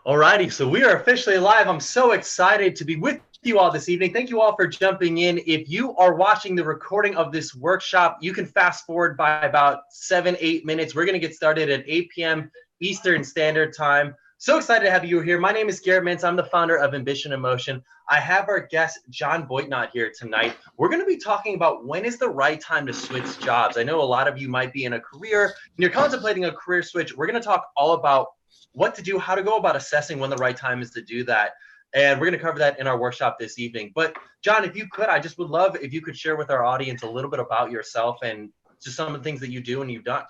Alrighty, so we are officially live. I'm so excited to be with you all this evening. Thank you all for jumping in. If you are watching the recording of this workshop, you can fast forward by about 7-8 minutes. We're going to get started at 8 p.m. Eastern Standard Time. So excited to have you here. My name is Garrett Mintz. I'm the founder of Ambition in Motion. I have our guest, John Boitnott, here tonight. We're going to be talking about when is the right time to switch jobs. I know a lot of you might be in a career and you're contemplating a career switch. We're going to talk all about what to do, how to go about assessing when the right time is to do that. And we're going to cover that in our workshop this evening. But John, if you could, I just would love if you could share with our audience a little bit about yourself and just some of the things that you do and you've done.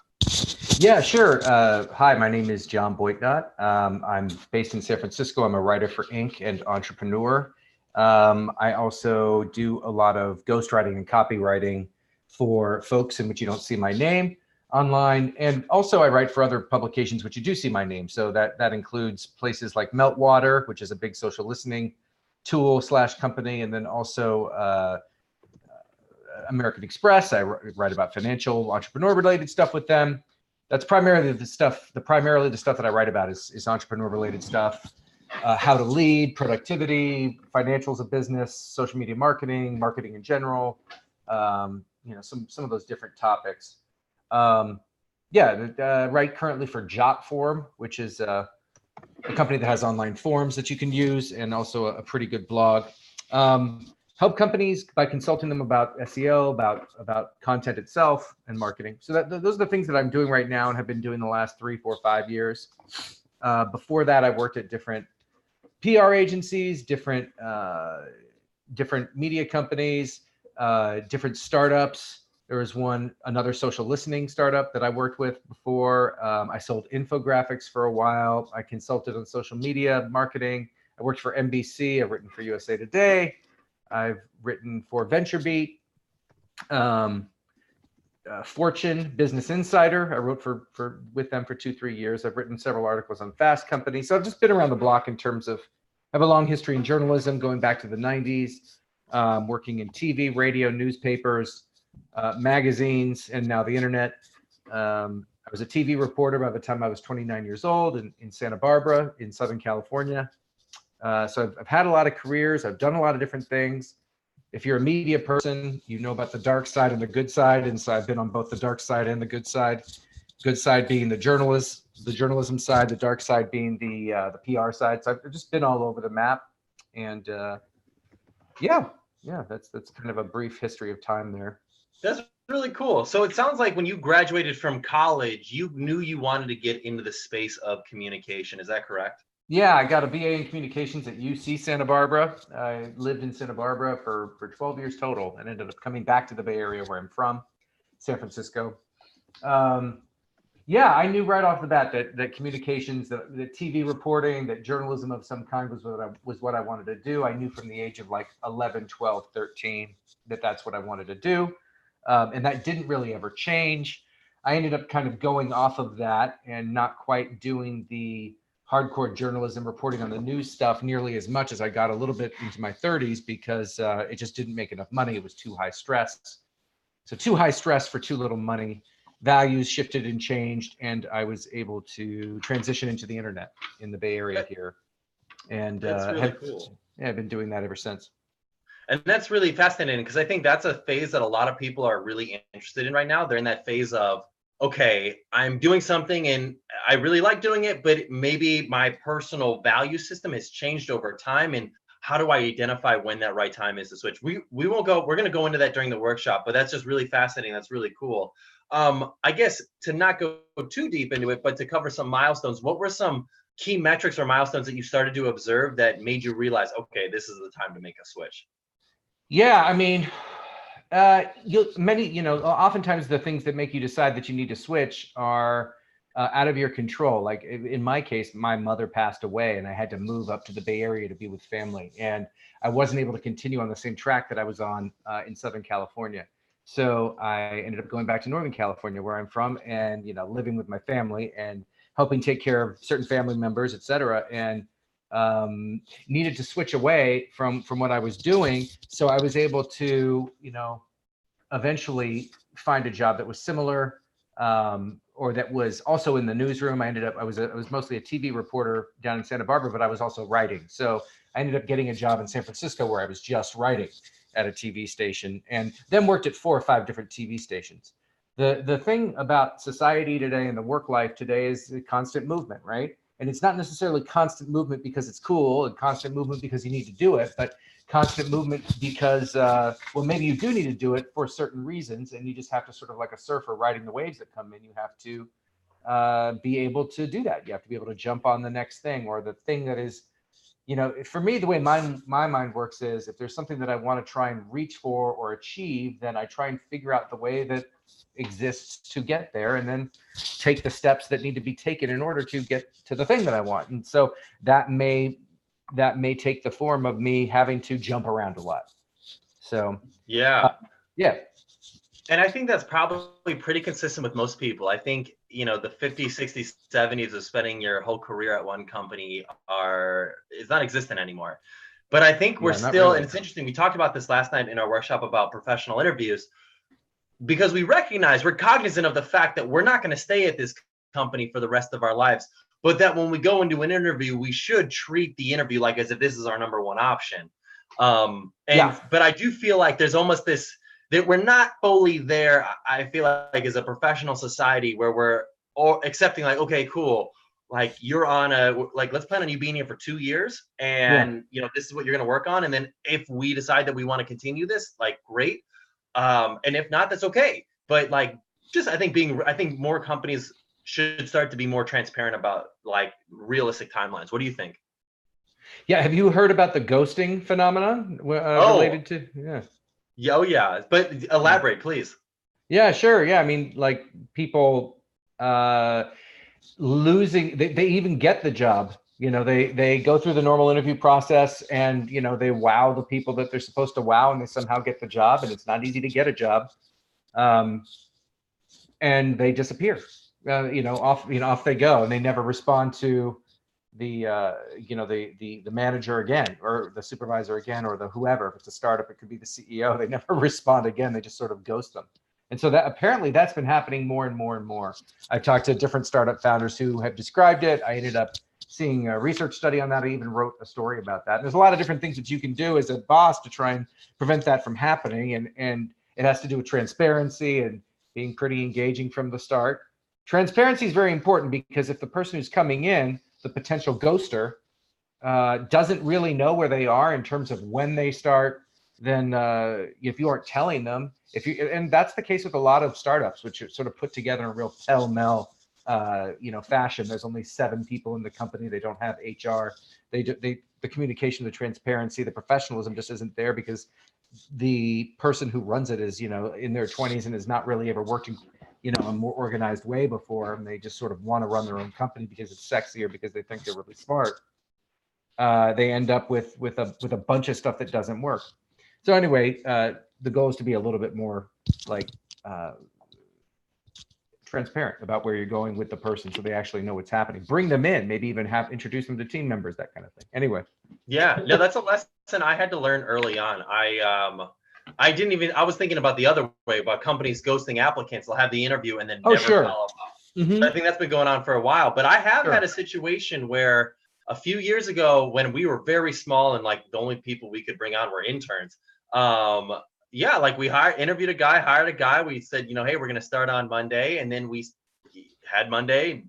Yeah, sure. Hi, my name is John Boitnott. I'm based in San Francisco. I'm a writer for Inc. and entrepreneur. I also do a lot of ghostwriting and copywriting for folks in which you don't see my name online. And also I write for other publications which you do see my name. So that includes places like Meltwater, which is a big social listening tool / company. And then also American Express. I write about financial entrepreneur related stuff with them. That's primarily the stuff that I write about is entrepreneur related stuff. How to lead, productivity, financials of business, social media marketing in general, some of those different topics. Write currently for Jotform, which is a company that has online forums that you can use, and also a pretty good blog. Help companies by consulting them about SEO, about content itself and marketing. So those are the things that I'm doing right now and have been doing the last 3, 4, 5 years. Before that, I worked at different PR agencies, different media companies, different startups. There was another social listening startup that I worked with before. I sold infographics for a while. I consulted on social media marketing. I worked for NBC. I've written for USA Today. I've written for VentureBeat, Fortune, Business Insider. I wrote with them for 2-3 years. I've written several articles on Fast Company. So I've just been around the block in terms of, I have a long history in journalism going back to the 90s, working in TV, radio, newspapers, magazines, and now the internet. I was a TV reporter by the time I was 29 years old in Santa Barbara in Southern California. So I've had a lot of careers. I've done a lot of different things. If you're a media person, you know about the dark side and the good side. And so I've been on both the dark side and the good side. Good side being the journalism side, the dark side being the PR side. So I've just been all over the map. And that's kind of a brief history of time there. That's really cool. So it sounds like when you graduated from college, you knew you wanted to get into the space of communication. Is that correct? Yeah, I got a BA in communications at UC Santa Barbara. I lived in Santa Barbara for 12 years total and ended up coming back to the Bay Area where I'm from, San Francisco. I knew right off the bat that communications, that TV reporting, that journalism of some kind was what I wanted to do. I knew from the age of like 11, 12, 13 that's what I wanted to do. And that didn't really ever change. I ended up kind of going off of that and not quite doing the hardcore journalism reporting on the news stuff nearly as much as I got a little bit into my 30s because it just didn't make enough money. It was too high stress. So too high stress for too little money. Values shifted and changed, and I was able to transition into the internet in the Bay Area here. And that's really cool. I've been doing that ever since. And that's really fascinating because I think that's a phase that a lot of people are really interested in right now. They're in that phase of, okay, I'm doing something and I really like doing it, but maybe my personal value system has changed over time. And how do I identify when that right time is to switch? We're going to go into that during the workshop, but that's just really fascinating. That's really cool. I guess to not go too deep into it, but to cover some milestones, what were some key metrics or milestones that you started to observe that made you realize, okay, this is the time to make a switch? Yeah, I mean, oftentimes the things that make you decide that you need to switch are out of your control. Like in my case, my mother passed away and I had to move up to the Bay Area to be with family. And I wasn't able to continue on the same track that I was on in Southern California. So I ended up going back to Northern California where I'm from and, living with my family and helping take care of certain family members, et cetera. And needed to switch away from what I was doing. So I was able to, eventually find a job that was similar or that was also in the newsroom. I was mostly a TV reporter down in Santa Barbara, but I was also writing. So I ended up getting a job in San Francisco where I was just writing at a TV station, and then worked at 4 or 5 different TV stations. The thing about society today and the work life today is the constant movement, right? And it's not necessarily constant movement because it's cool, and constant movement because you need to do it, but constant movement because, well, maybe you do need to do it for certain reasons, and you just have to sort of like a surfer riding the waves that come in, you have to be able to do that. You have to be able to jump on the next thing, or the thing that is, you know, for me, the way my mind works is if there's something that I want to try and reach for or achieve, then I try and figure out the way that exists to get there, and then take the steps that need to be taken in order to get to the thing that I want. And so that may take the form of me having to jump around a lot. So yeah. Yeah. And I think that's probably pretty consistent with most people. I think, you know, the 50s, 60s, 70s of spending your whole career at one company is not existent anymore. But I think we're still, really. And it's interesting, we talked about this last night in our workshop about professional interviews, because we're cognizant of the fact that we're not going to stay at this company for the rest of our lives, but that when we go into an interview, we should treat the interview like as if this is our number one option. But I do feel like there's almost this, that we're not fully there. I feel like as a professional society where we're all accepting like, okay, cool. Like you're on let's plan on you being here for 2 years, and you know, this is what you're going to work on. And then if we decide that we want to continue this, like, great. And if not, that's okay. But like, I think more companies should start to be more transparent about like realistic timelines. What do you think? Yeah. Have you heard about the ghosting phenomenon related to? Yeah. Oh, yeah. But elaborate, please. Yeah, sure. Yeah. I mean, like people losing, they even get the job. You know, they go through the normal interview process, and, you know, they wow the people that they're supposed to wow, and they somehow get the job, and it's not easy to get a job. And they disappear, off they go, and they never respond to the manager again, or the supervisor again, or the whoever. If it's a startup, it could be the CEO. They never respond again. They just sort of ghost them. And so that apparently that's been happening more and more and more. I've talked to different startup founders who have described it. I ended up seeing a research study on that. I even wrote a story about that. And there's a lot of different things that you can do as a boss to try and prevent that from happening. And it has to do with transparency and being pretty engaging from the start. Transparency is very important, because if the person who's coming in, the potential ghoster, doesn't really know where they are in terms of when they start, then if you aren't telling them, and that's the case with a lot of startups, which are sort of put together in a real pell-mell fashion. There's only 7 people in the company. They don't have HR. The communication, the transparency, the professionalism just isn't there, because the person who runs it is, in their 20s and has not really ever worked in, a more organized way before. And they just sort of want to run their own company because it's sexier, because they think they're really smart. They end up with a bunch of stuff that doesn't work. So anyway, the goal is to be a little bit more like transparent about where you're going with the person, so they actually know what's happening. Bring them in, maybe even introduce them to team members, that kind of thing. Anyway. Yeah, no, that's a lesson I had to learn early on. I was thinking about the other way, about companies ghosting applicants. They'll have the interview and then never follow up. Mm-hmm. I think that's been going on for a while, but I have had a situation where a few years ago, when we were very small and like the only people we could bring on were interns, like we interviewed a guy, hired a guy. We said, hey, we're going to start on Monday. And then we had Monday,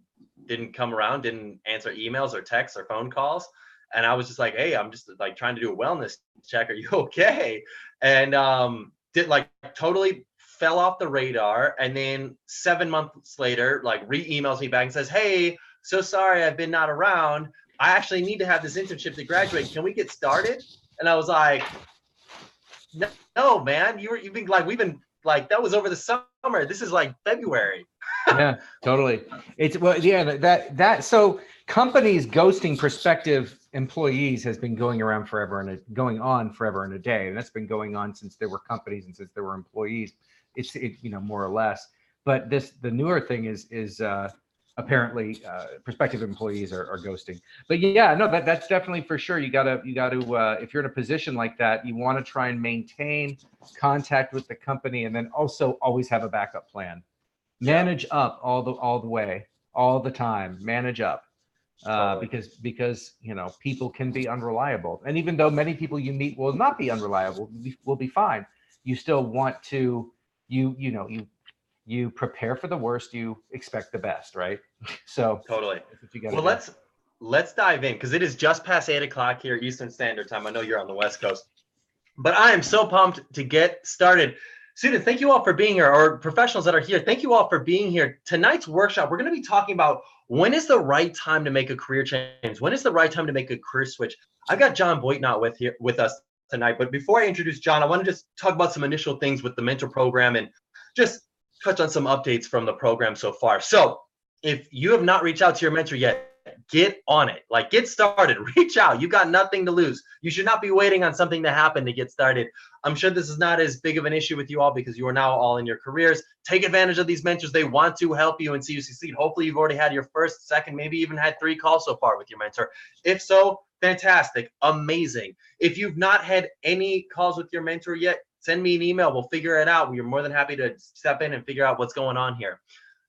didn't come around, didn't answer emails or texts or phone calls. And I was just like, hey, I'm just like trying to do a wellness check. Are you okay? And totally fell off the radar. And then 7 months later, like re-emails me back and says, hey, so sorry, I've been not around. I actually need to have this internship to graduate. Can we get started? And I was like, no, man, you've been like, we've been like, that was over the summer. This is like February. Yeah, totally. So companies ghosting prospective employees has been going on forever and a day. And that's been going on since there were companies and since there were employees. It's more or less. But the newer thing is apparently prospective employees are ghosting. But yeah, no, that's definitely for sure. You gotta if you're in a position like that, you want to try and maintain contact with the company, and then also always have a backup plan. Manage up all the way, all the time. Manage up. Totally. Because people can be unreliable, and even though many people you meet will not be unreliable, will be fine, you still want to you prepare for the worst, you expect the best, right? So Totally. that's what you got to Well, do. let's dive in because it is just past 8 o'clock here Eastern Standard Time. I know you're on the West Coast, but I am so pumped to get started. Students, thank you all for being here, or professionals that are here. Thank you all for being here. Tonight's workshop, we're going to be talking about when is the right time to make a career change? When is the right time to make a career switch? I've got John Boitnott with us tonight. But before I introduce John, I want to just talk about some initial things with the mentor program and just touch on some updates from the program so far. So if you have not reached out to your mentor yet, get on it. Like, get started. Reach out. You got nothing to lose. You should not be waiting on something to happen to get started. I'm sure this is not as big of an issue with you all because you are now all in your careers. Take advantage of these mentors. They want to help you and see you succeed. Hopefully you've already had your first, second, maybe even had 3 calls so far with your mentor. If so, fantastic, amazing. If you've not had any calls with your mentor yet, send me an email. We'll figure it out. We're more than happy to step in and figure out what's going on here.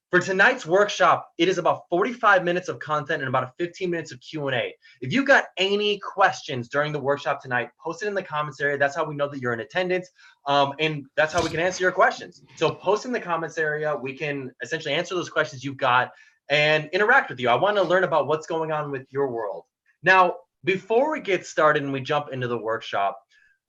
For tonight's workshop, it is about 45 minutes of content and about 15 minutes of Q&A. If you got any questions during the workshop tonight, post it in the comments area. That's how we know that you're in attendance, and that's how we can answer your questions. So post in the comments area. We can essentially answer those questions you've got and interact with you. I want to learn about what's going on with your world. Now, before we get started and we jump into the workshop,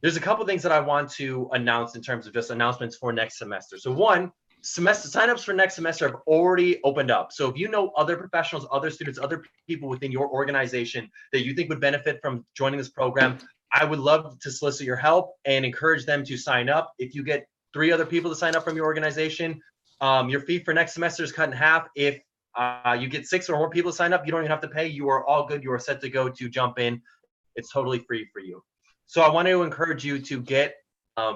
there's a couple things that I want to announce in terms of just announcements for next semester. So one, semester signups for next semester have already opened up. So if you know other professionals, other students, other people within your organization that you think would benefit from joining this program, I would love to solicit your help and encourage them to sign up. If you get 3 other people to sign up from your organization, your fee for next semester is cut in half. If you get 6 or more people to sign up, you don't even have to pay. You are all good. You are set to go to jump in. It's totally free for you. So I want to encourage you to get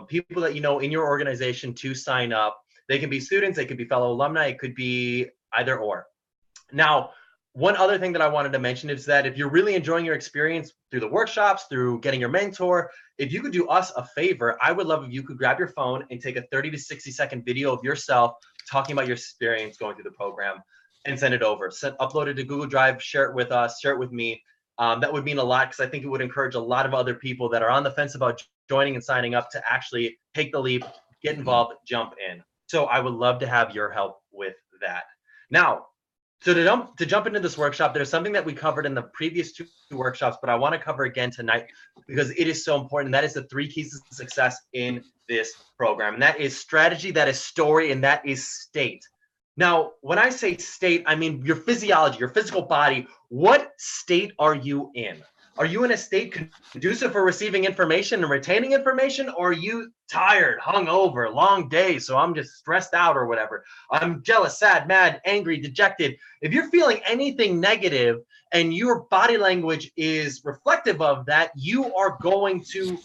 people that you know in your organization to sign up. They can be students, they could be fellow alumni, it could be either or. Now, one other thing that I wanted to mention is that if you're really enjoying your experience through the workshops, through getting your mentor, if you could do us a favor, I would love if you could grab your phone and take a 30 to 60-second video of yourself talking about your experience going through the program and send it over. Upload it to Google Drive, share it with us, share it with me. That would mean a lot because I think it would encourage a lot of other people that are on the fence about joining and signing up to actually take the leap, get involved, jump in. So I would love to have your help with that. Now, so to jump into this workshop, there's something that we covered in the previous 2 workshops, but I want to cover again tonight because it is so important. And that is the 3 keys to success in this program. And that is strategy, that is story, and that is state. Now, when I say state, I mean your physiology, your physical body. What state are you in? Are you in a state conducive for receiving information and retaining information? Or are you tired, hungover, long day, so I'm just stressed out or whatever? I'm jealous, sad, mad, angry, dejected. If you're feeling anything negative and your body language is reflective of that, you're going to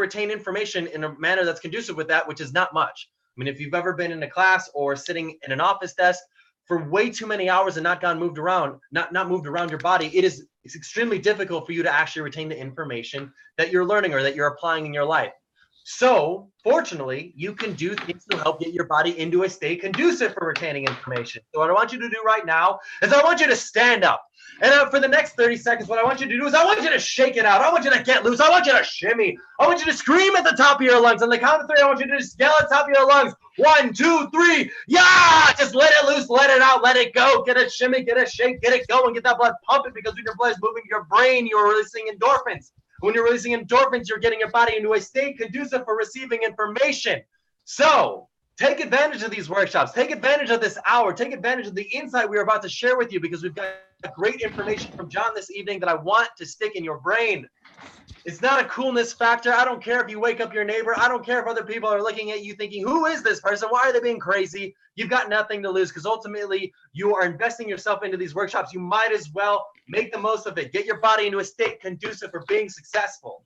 retain information in a manner that's conducive with that, which is not much. I mean, if you've ever been in a class or sitting in an office desk for way too many hours and not moved around your body, it's extremely difficult for you to actually retain the information that you're learning or that you're applying in your life. So fortunately, you can do things to help get your body into a state conducive for retaining information. So what I want you to do right now is I want you to stand up. And for the next 30 seconds, what I want you to do is I want you to shake it out. I want you to get loose. I want you to shimmy. I want you to scream at the top of your lungs. On the count of 3, I want you to just yell at the top of your lungs. 1, 2, 3. Yeah! Just let it loose. Let it out. Let it go. Get a shimmy. Get a shake. Get it going. Get that blood pumping because when your blood is moving your brain, you're releasing endorphins. When you're releasing endorphins, you're getting your body into a state conducive for receiving information. So take advantage of these workshops. Take advantage of this hour. Take advantage of the insight we're about to share with you because we've got great information from John this evening that I want to stick in your brain. It's not a coolness factor. I don't care if you wake up your neighbor. I don't care if other people are looking at you thinking, who is this person? Why are they being crazy? You've got nothing to lose because ultimately you are investing yourself into these workshops. You might as well make the most of it. Get your body into a state conducive for being successful.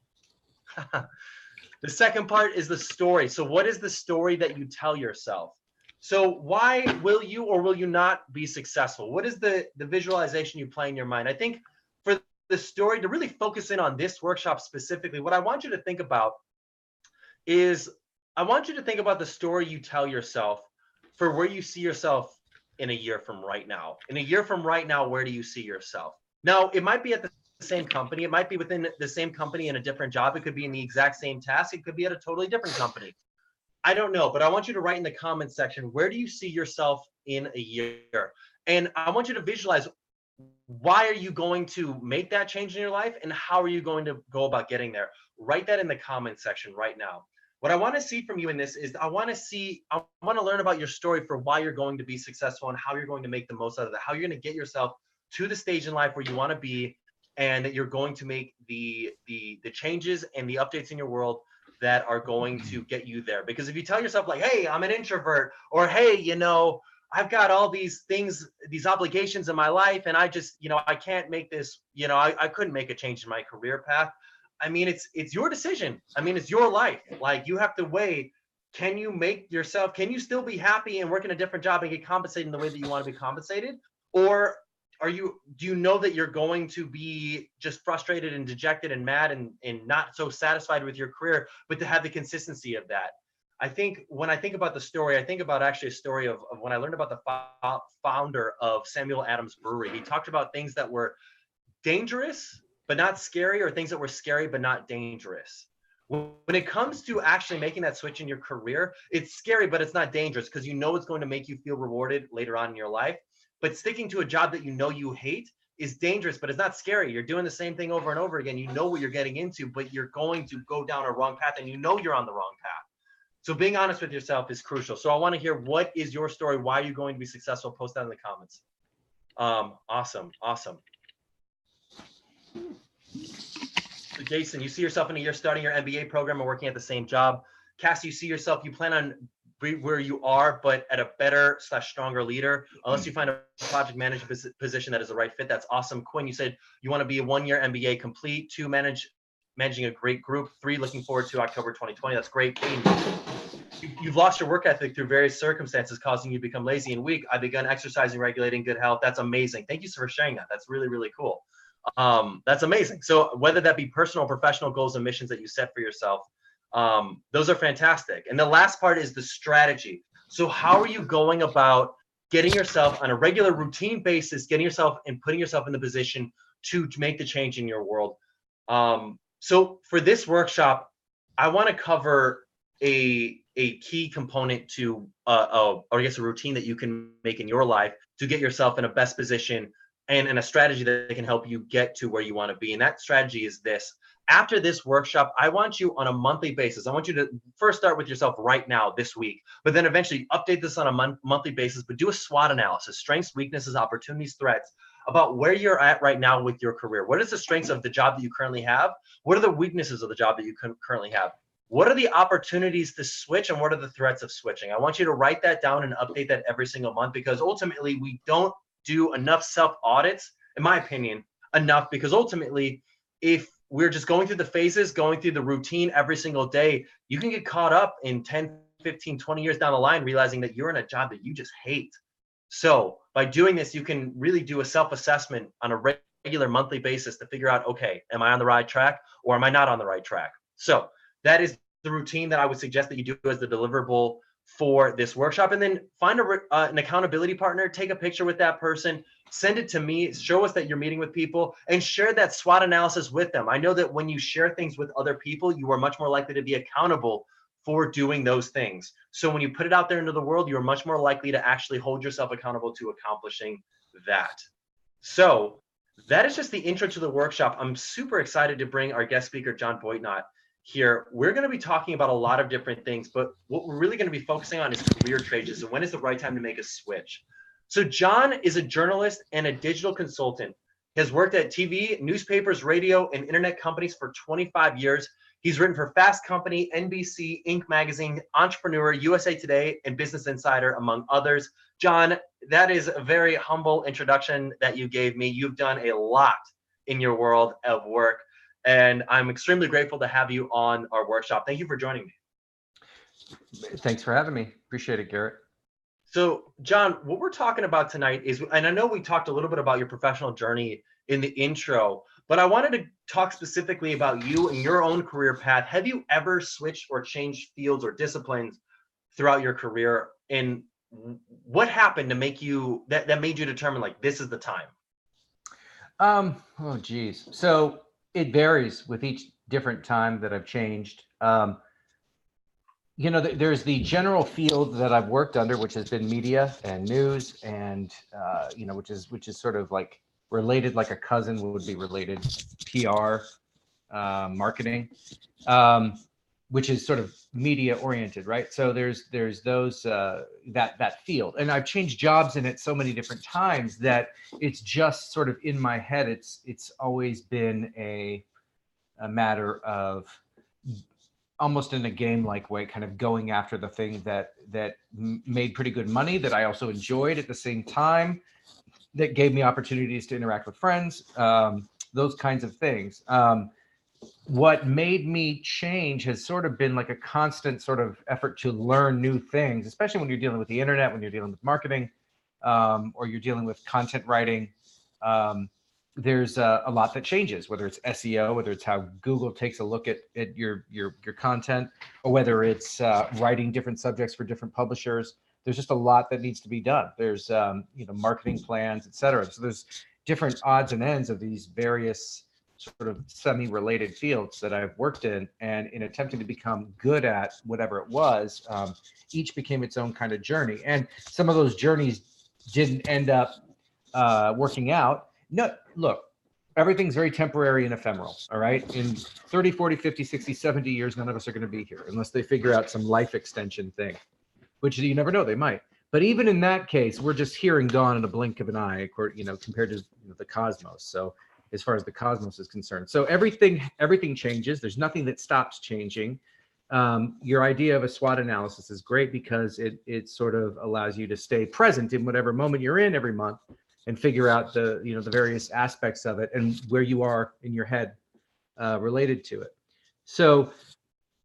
The second part is the story. So what is the story that you tell yourself? So why will you or will you not be successful? What is the visualization you play in your mind? I think for the story, to really focus in on this workshop specifically, what I want you to think about is I want you to think about the story you tell yourself for where you see yourself in a year from right now. In a year from right now, where do you see yourself? Now, it might be at the same company. It might be within the same company in a different job. It could be in the exact same task. It could be at a totally different company. I don't know, but I want you to write in the comments section, where do you see yourself in a year? And I want you to visualize, why are you going to make that change in your life, and how are you going to go about getting there? Write that in the comment section right now. What I want to see from you in this is I want to learn about your story for why you're going to be successful and how you're going to make the most out of that, how you're going to get yourself to the stage in life where you want to be, and that you're going to make the changes and the updates in your world that are going to get you there. Because if you tell yourself like, hey, I'm an introvert, or hey, I've got all these things, these obligations in my life, and I just, I can't make this, I couldn't make a change in my career path. I mean, it's your decision. I mean, it's your life. Like, you have to weigh, can you still be happy and work in a different job and get compensated in the way that you want to be compensated? Or do you know that you're going to be just frustrated and dejected and mad and not so satisfied with your career, but to have the consistency of that? I think when I think about the story, I think about actually a story of when I learned about the founder of Samuel Adams Brewery. He talked about things that were dangerous but not scary, or things that were scary but not dangerous. When it comes to actually making that switch in your career, it's scary, but it's not dangerous, because it's going to make you feel rewarded later on in your life. But sticking to a job that you hate is dangerous, but it's not scary. You're doing the same thing over and over again. You know what you're getting into, but you're going to go down a wrong path, and you're on the wrong path. So being honest with yourself is crucial. So I want to hear, what is your story? Why are you going to be successful? Post that in the comments. Awesome. So Jason, you see yourself in a year starting your MBA program and working at the same job. Cassie, you see yourself, you plan on where you are, but at a better / stronger leader, unless you find a project management position that is the right fit. That's awesome. Quinn, you said you want to be a 1-year MBA complete, 2, managing a great group, 3, looking forward to October 2020. That's great. You've lost your work ethic through various circumstances, causing you to become lazy and weak. I've begun exercising, regulating good health. That's amazing. Thank you for sharing that. That's really, really cool. That's amazing. So whether that be personal, professional goals and missions that you set for yourself, those are fantastic. And the last part is the strategy. So how are you going about getting yourself on a regular routine basis, getting yourself and putting yourself in the position to make the change in your world? So for this workshop, I want to cover a key component to, or I guess a routine that you can make in your life to get yourself in a best position, and a strategy that can help you get to where you want to be. And that strategy is this. After this workshop, I want you on a monthly basis. I want you to first start with yourself right now, this week, but then eventually update this on a monthly basis, but do a SWOT analysis, strengths, weaknesses, opportunities, threats, about where you're at right now with your career. What is the strengths of the job that you currently have? What are the weaknesses of the job that you currently have? What are the opportunities to switch, and what are the threats of switching? I want you to write that down and update that every single month, because ultimately we don't do enough self-audits, in my opinion, because ultimately, if we're just going through the phases, going through the routine every single day, you can get caught up in 10, 15, 20 years down the line, realizing that you're in a job that you just hate. So by doing this, you can really do a self-assessment on a regular monthly basis to figure out, okay, am I on the right track or am I not on the right track? So that is the routine that I would suggest that you do as the deliverable for this workshop. And then find an accountability partner, take a picture with that person, send it to me, show us that you're meeting with people, and share that SWOT analysis with them. I know that when you share things with other people, you are much more likely to be accountable for doing those things. So when you put it out there into the world, you're much more likely to actually hold yourself accountable to accomplishing that. So that is just the intro to the workshop. I'm super excited to bring our guest speaker, John Boitnott, here. We're going to be talking about a lot of different things, but what we're really going to be focusing on is career changes and when is the right time to make a switch. So John is a journalist and a digital consultant. He has worked at TV, newspapers, radio, and internet companies for 25 years. He's written for Fast Company, NBC, Inc. Magazine, Entrepreneur, USA Today, and Business Insider, among others. John, that is a very humble introduction that you gave me. You've done a lot in your world of work, and I'm extremely grateful to have you on our workshop. Thank you for joining me. Thanks for having me. Appreciate it, Garrett. So, John, what we're talking about tonight is, and I know we talked a little bit about your professional journey in the intro, but I wanted to talk specifically about you and your own career path. Have you ever switched or changed fields or disciplines throughout your career? And what happened to make you that made you determine like this is the time? Oh geez. So it varies with each different time that I've changed. There's the general field that I've worked under, which has been media and news, and which is sort of like related, like a cousin would be related, PR, marketing, which is sort of media oriented, right? So there's those that field, and I've changed jobs in it so many different times that it's just sort of in my head. It's always been a matter of almost in a game-like way, kind of going after the thing that made pretty good money, that I also enjoyed at the same time, that gave me opportunities to interact with friends, those kinds of things. What made me change has sort of been like a constant sort of effort to learn new things, especially when you're dealing with the internet, when you're dealing with marketing, or you're dealing with content writing. There's a lot that changes, whether it's SEO, whether it's how Google takes a look at your content, or whether it's writing different subjects for different publishers. There's just a lot that needs to be done. There's marketing plans, et cetera. So there's different odds and ends of these various sort of semi-related fields that I've worked in, and in attempting to become good at whatever it was, each became its own kind of journey. And some of those journeys didn't end up working out. No, look, everything's very temporary and ephemeral, all right? In 30, 40, 50, 60, 70 years, none of us are going to be here unless they figure out some life extension thing, which you never know, they might. But even in that case, we're just here and gone in a blink of an eye, compared to the cosmos. So as far as the cosmos is concerned. So everything changes. There's nothing that stops changing. Your idea of a SWOT analysis is great because it sort of allows you to stay present in whatever moment you're in every month, and figure out the various aspects of it and where you are in your head related to it. So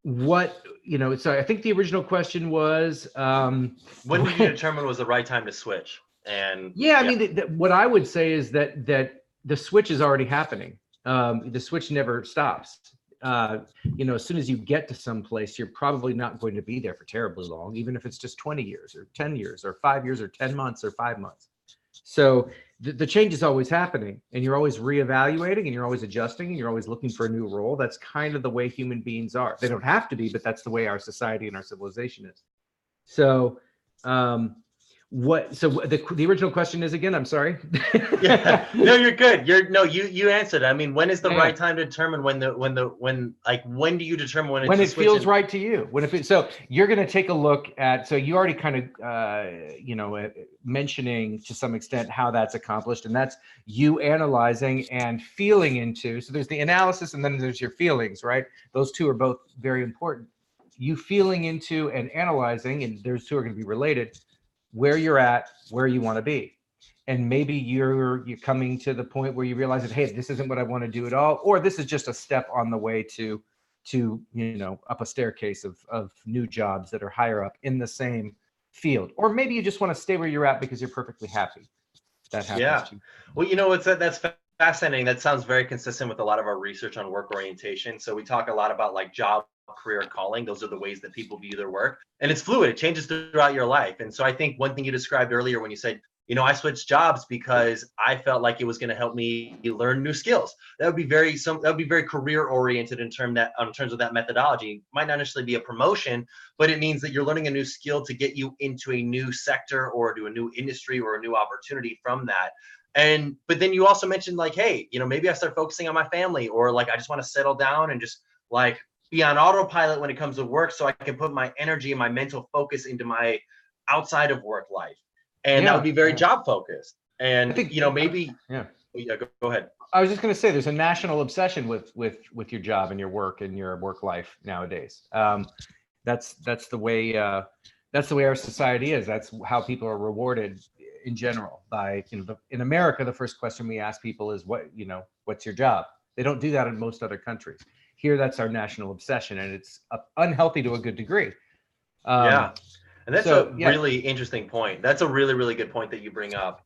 so I think the original question was, when did you determine was the right time to switch? And I mean, what I would say is that the switch is already happening. The switch never stops. As soon as you get to some place, you're probably not going to be there for terribly long, even if it's just 20 years or 10 years or 5 years or 10 months or 5 months. So the change is always happening, and you're always reevaluating, and you're always adjusting, and you're always looking for a new role. That's kind of the way human beings are. They don't have to be, but that's the way our society and our civilization is. So the original question is again? I'm sorry. Yeah, no, you're good. You answered. I mean, when is the right time to determine when do you determine when it feels right to you? So you're going to take a look at, so you already kind of, mentioning to some extent how that's accomplished, and that's you analyzing and feeling into. So there's the analysis and then there's your feelings, right? Those two are both very important. You feeling into and analyzing, and there's two are going to be related, where you're at, where you want to be. And maybe you're coming to the point where you realize that, hey, this isn't what I want to do at all, or this is just a step on the way to up a staircase of new jobs that are higher up in the same field. Or maybe you just want to stay where you're at because you're perfectly happy. That happens too. Well, that's fascinating. That sounds very consistent with a lot of our research on work orientation. So we talk a lot about like job, career, and calling. Those are the ways that people view their work, and it's fluid. It changes throughout your life. And so I think one thing you described earlier when you said, I switched jobs because I felt like it was going to help me learn new skills. That would be very career oriented in terms of that methodology. It might not necessarily be a promotion, but it means that you're learning a new skill to get you into a new sector or to a new industry or a new opportunity from that. But then you also mentioned like, hey, maybe I start focusing on my family, or like I just want to settle down and just like be on autopilot when it comes to work, so I can put my energy and my mental focus into my outside of work life. And that would be very job focused. And I think, maybe. Yeah. Go ahead. I was just going to say, there's a national obsession with your job and your work and your work life nowadays. That's the way our society is. That's how people are rewarded in general. By in America, the first question we ask people is what's your job? They don't do that in most other countries. Here, that's our national obsession, and it's unhealthy to a good degree. And that's a really interesting point. That's a really, really good point that you bring up.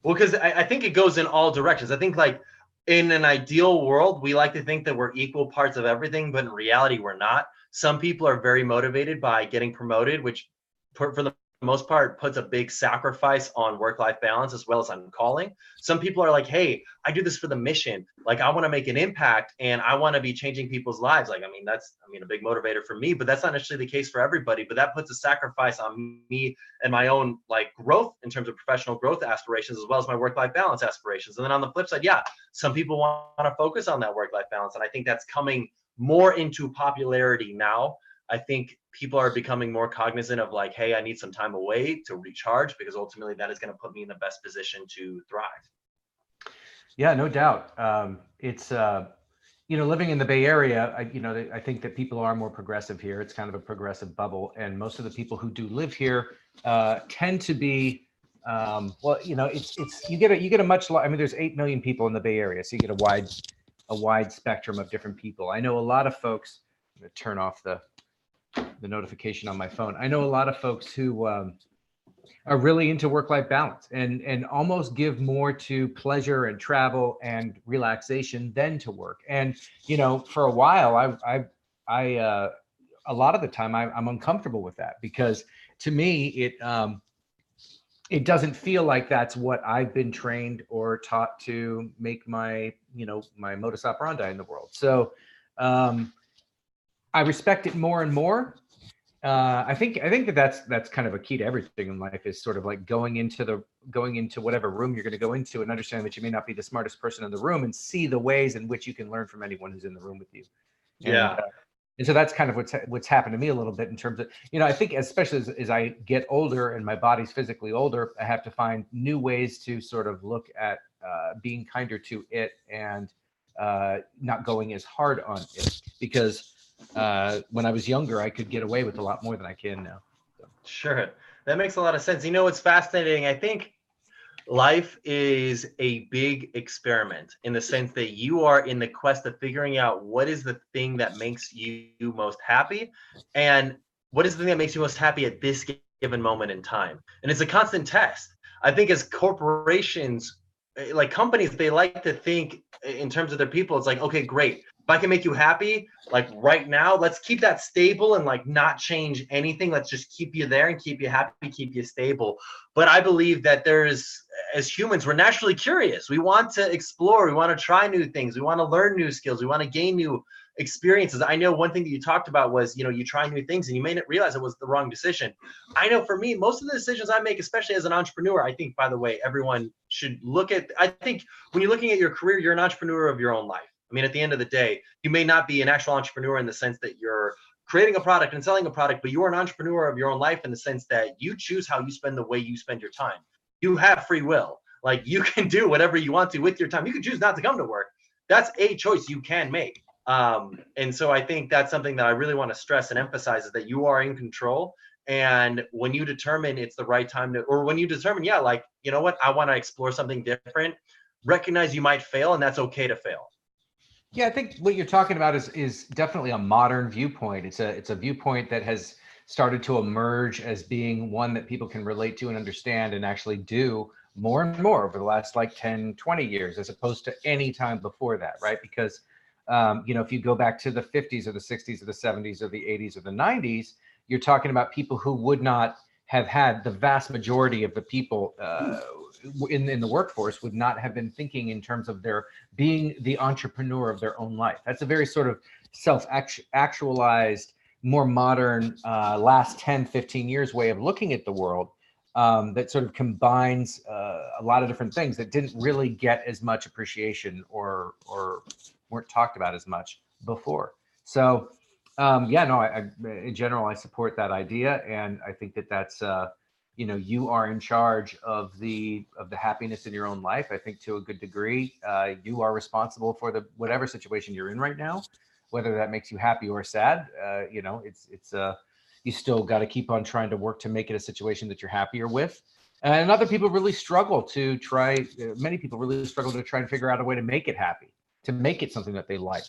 Because I think it goes in all directions. I think like in an ideal world, we like to think that we're equal parts of everything, but in reality, we're not. Some people are very motivated by getting promoted, which for the most part, puts a big sacrifice on work-life balance as well as on calling. Some people are like, hey, I do this for the mission. Like, I want to make an impact and I want to be changing people's lives. Like, that's a big motivator for me, but that's not necessarily the case for everybody. But that puts a sacrifice on me and my own like growth in terms of professional growth aspirations, as well as my work-life balance aspirations. And then on the flip side, yeah, some people want to focus on that work-life balance. And I think that's coming more into popularity now. I think people are becoming more cognizant of like, hey, I need some time away to recharge, because ultimately that is going to put me in the best position to thrive. Yeah, no doubt. It's living in the Bay Area, I think that people are more progressive here. It's kind of a progressive bubble, and most of the people who do live here tend to be it's you get a much. There's 8 million people in the Bay Area, so you get a wide spectrum of different people. I know a lot of folks. I'm going to turn off the notification on my phone. I know a lot of folks who are really into work-life balance and almost give more to pleasure and travel and relaxation than to work. And for a while, I a lot of the time I'm uncomfortable with that, because to me it doesn't feel like that's what I've been trained or taught to make my my modus operandi in the world. So I respect it more and more. I think that's kind of a key to everything in life, is sort of like going into whatever room you're going to go into and understand that you may not be the smartest person in the room, and see the ways in which you can learn from anyone who's in the room with you. Yeah. And so that's kind of what's happened to me a little bit in terms of, I think especially as I get older and my body's physically older, I have to find new ways to sort of look at being kinder to it and not going as hard on it, because when I was younger, I could get away with a lot more than I can now. So. Sure. That makes a lot of sense. It's fascinating. I think life is a big experiment in the sense that you are in the quest of figuring out what is the thing that makes you most happy, and what is the thing that makes you most happy at this given moment in time. And it's a constant test. I think as corporations, like companies, they like to think in terms of their people. It's like, okay, great. If I can make you happy, like right now, let's keep that stable and like not change anything. Let's just keep you there and keep you happy, keep you stable. But I believe that as humans, we're naturally curious. We want to explore. We want to try new things. We want to learn new skills. We want to gain new experiences. I know one thing that you talked about was, you try new things and you may not realize it was the wrong decision. I know for me, most of the decisions I make, especially as an entrepreneur, I think, by the way, everyone should I think when you're looking at your career, you're an entrepreneur of your own life. At the end of the day, you may not be an actual entrepreneur in the sense that you're creating a product and selling a product, but you are an entrepreneur of your own life in the sense that you choose how you spend the way you spend your time. You have free will. Like, you can do whatever you want to with your time. You can choose not to come to work. That's a choice you can make. And so I think that's something that I really want to stress and emphasize, is that you are in control. And when you determine it's the right time or when you determine, I want to explore something different, recognize you might fail, and that's okay to fail. Yeah, I think what you're talking about is definitely a modern viewpoint. It's a viewpoint that has started to emerge as being one that people can relate to and understand and actually do more and more over the last 10, 20 years, as opposed to any time before that, right? Because, if you go back to the 50s or the 60s or the 70s or the 80s or the 90s, you're talking about people who would not have had, the vast majority of the people in the workforce would not have been thinking in terms of their being the entrepreneur of their own life. That's a very sort of self-actualized, more modern, last 10, 15 years way of looking at the world, that sort of combines a lot of different things that didn't really get as much appreciation or weren't talked about as much before. So in general, I support that idea, and I think that that's you are in charge of the happiness in your own life. I think to a good degree, you are responsible for whatever situation you're in right now, whether that makes you happy or sad. You still got to keep on trying to work to make it a situation that you're happier with. And other people really struggle to try. Many people really struggle to try and figure out a way to make it happy, to make it something that they like.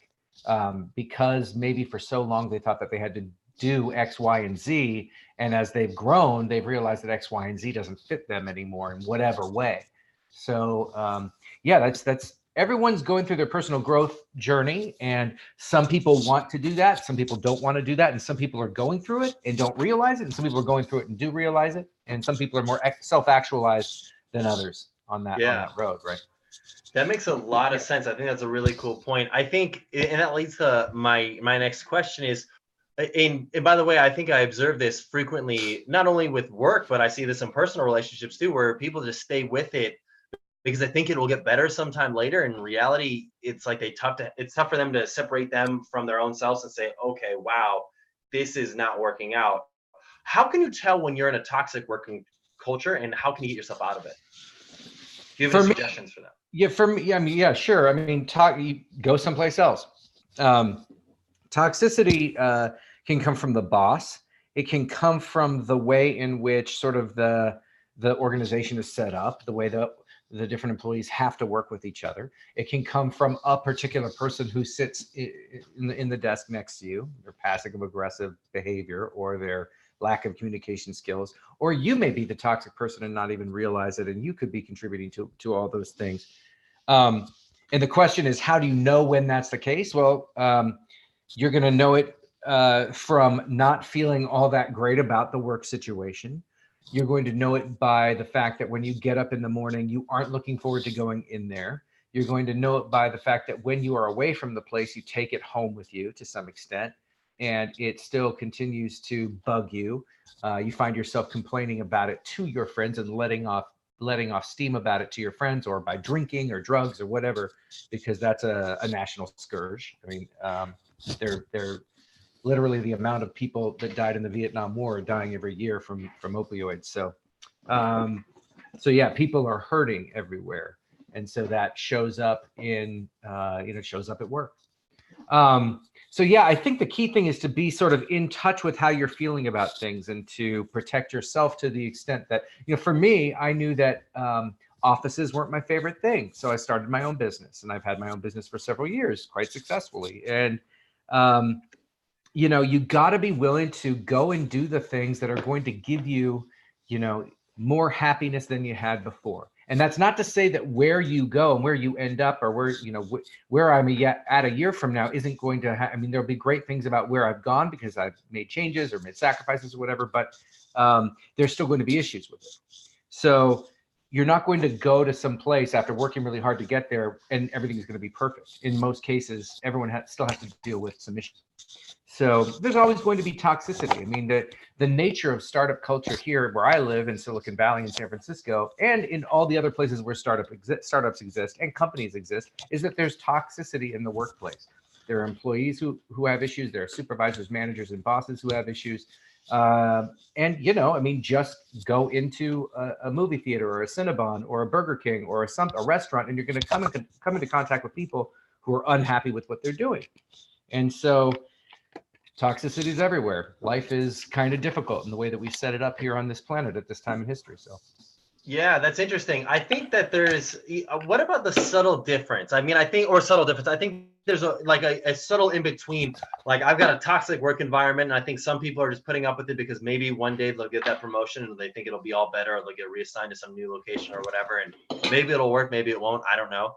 Because maybe for so long they thought that they had to do X, Y, and Z. And as they've grown, they've realized that X, Y, and Z doesn't fit them anymore in whatever way. So that's everyone's going through their personal growth journey, and some people want to do that, some people don't want to do that, and some people are going through it and don't realize it, and some people are going through it and do realize it, and some people are more self-actualized than others on that road, right? That makes a lot of sense. I think that's a really cool point. I think, and that leads to my next question is, and by the way, I think I observe this frequently, not only with work, but I see this in personal relationships too, where people just stay with it because they think it will get better sometime later. In reality, it's like it's tough for them to separate them from their own selves and say, okay, wow, this is not working out. How can you tell when you're in a toxic working culture, and how can you get yourself out of it? Do you have any suggestions for that? Yeah, for me, I mean, yeah, sure. I mean, you go someplace else. Toxicity can come from the boss. It can come from the way in which sort of the organization is set up, the way that the different employees have to work with each other. It can come from a particular person who sits in the desk next to you, their passive aggressive behavior or their lack of communication skills, or you may be the toxic person and not even realize it, and you could be contributing to all those things. And the question is, how do you know when that's the case? Well, you're going to know it from not feeling all that great about the work situation. You're going to know it by the fact that when you get up in the morning, you aren't looking forward to going in there. You're going to know it by the fact that when you are away from the place, you take it home with you to some extent, and it still continues to bug you. You find yourself complaining about it to your friends and letting off steam about it to your friends, or by drinking or drugs or whatever, because that's a national scourge. I mean, they're literally the amount of people that died in the Vietnam War are dying every year from opioids. So yeah, people are hurting everywhere, and so that shows up in shows up at work. So yeah, I think the key thing is to be sort of in touch with how you're feeling about things, and to protect yourself to the extent that, for me, I knew that offices weren't my favorite thing. So I started my own business, and I've had my own business for several years, quite successfully. And, you got to be willing to go and do the things that are going to give you, more happiness than you had before. And that's not to say that where you go and where you end up, or where I'm at a year from now isn't going to I mean, there'll be great things about where I've gone because I've made changes or made sacrifices or whatever, but there's still going to be issues with it. So you're not going to go to some place after working really hard to get there and everything is going to be perfect. In most cases, everyone still has to deal with some issues. So there's always going to be toxicity. I mean, the nature of startup culture here where I live in Silicon Valley in San Francisco, and in all the other places where startups exist and companies exist, is that there's toxicity in the workplace. There are employees who have issues. There are supervisors, managers, and bosses who have issues. And just go into a movie theater or a Cinnabon or a Burger King or a restaurant, and you're going to come into contact with people who are unhappy with what they're doing. And so toxicity is everywhere. Life is kind of difficult in the way that we set it up here on this planet at this time in history. So, yeah, that's interesting. I think that there's, what about the subtle difference? I think there's a subtle in between. Like, I've got a toxic work environment, and I think some people are just putting up with it because maybe one day they'll get that promotion and they think it'll be all better, or they'll get reassigned to some new location or whatever, and maybe it'll work, maybe it won't. I don't know.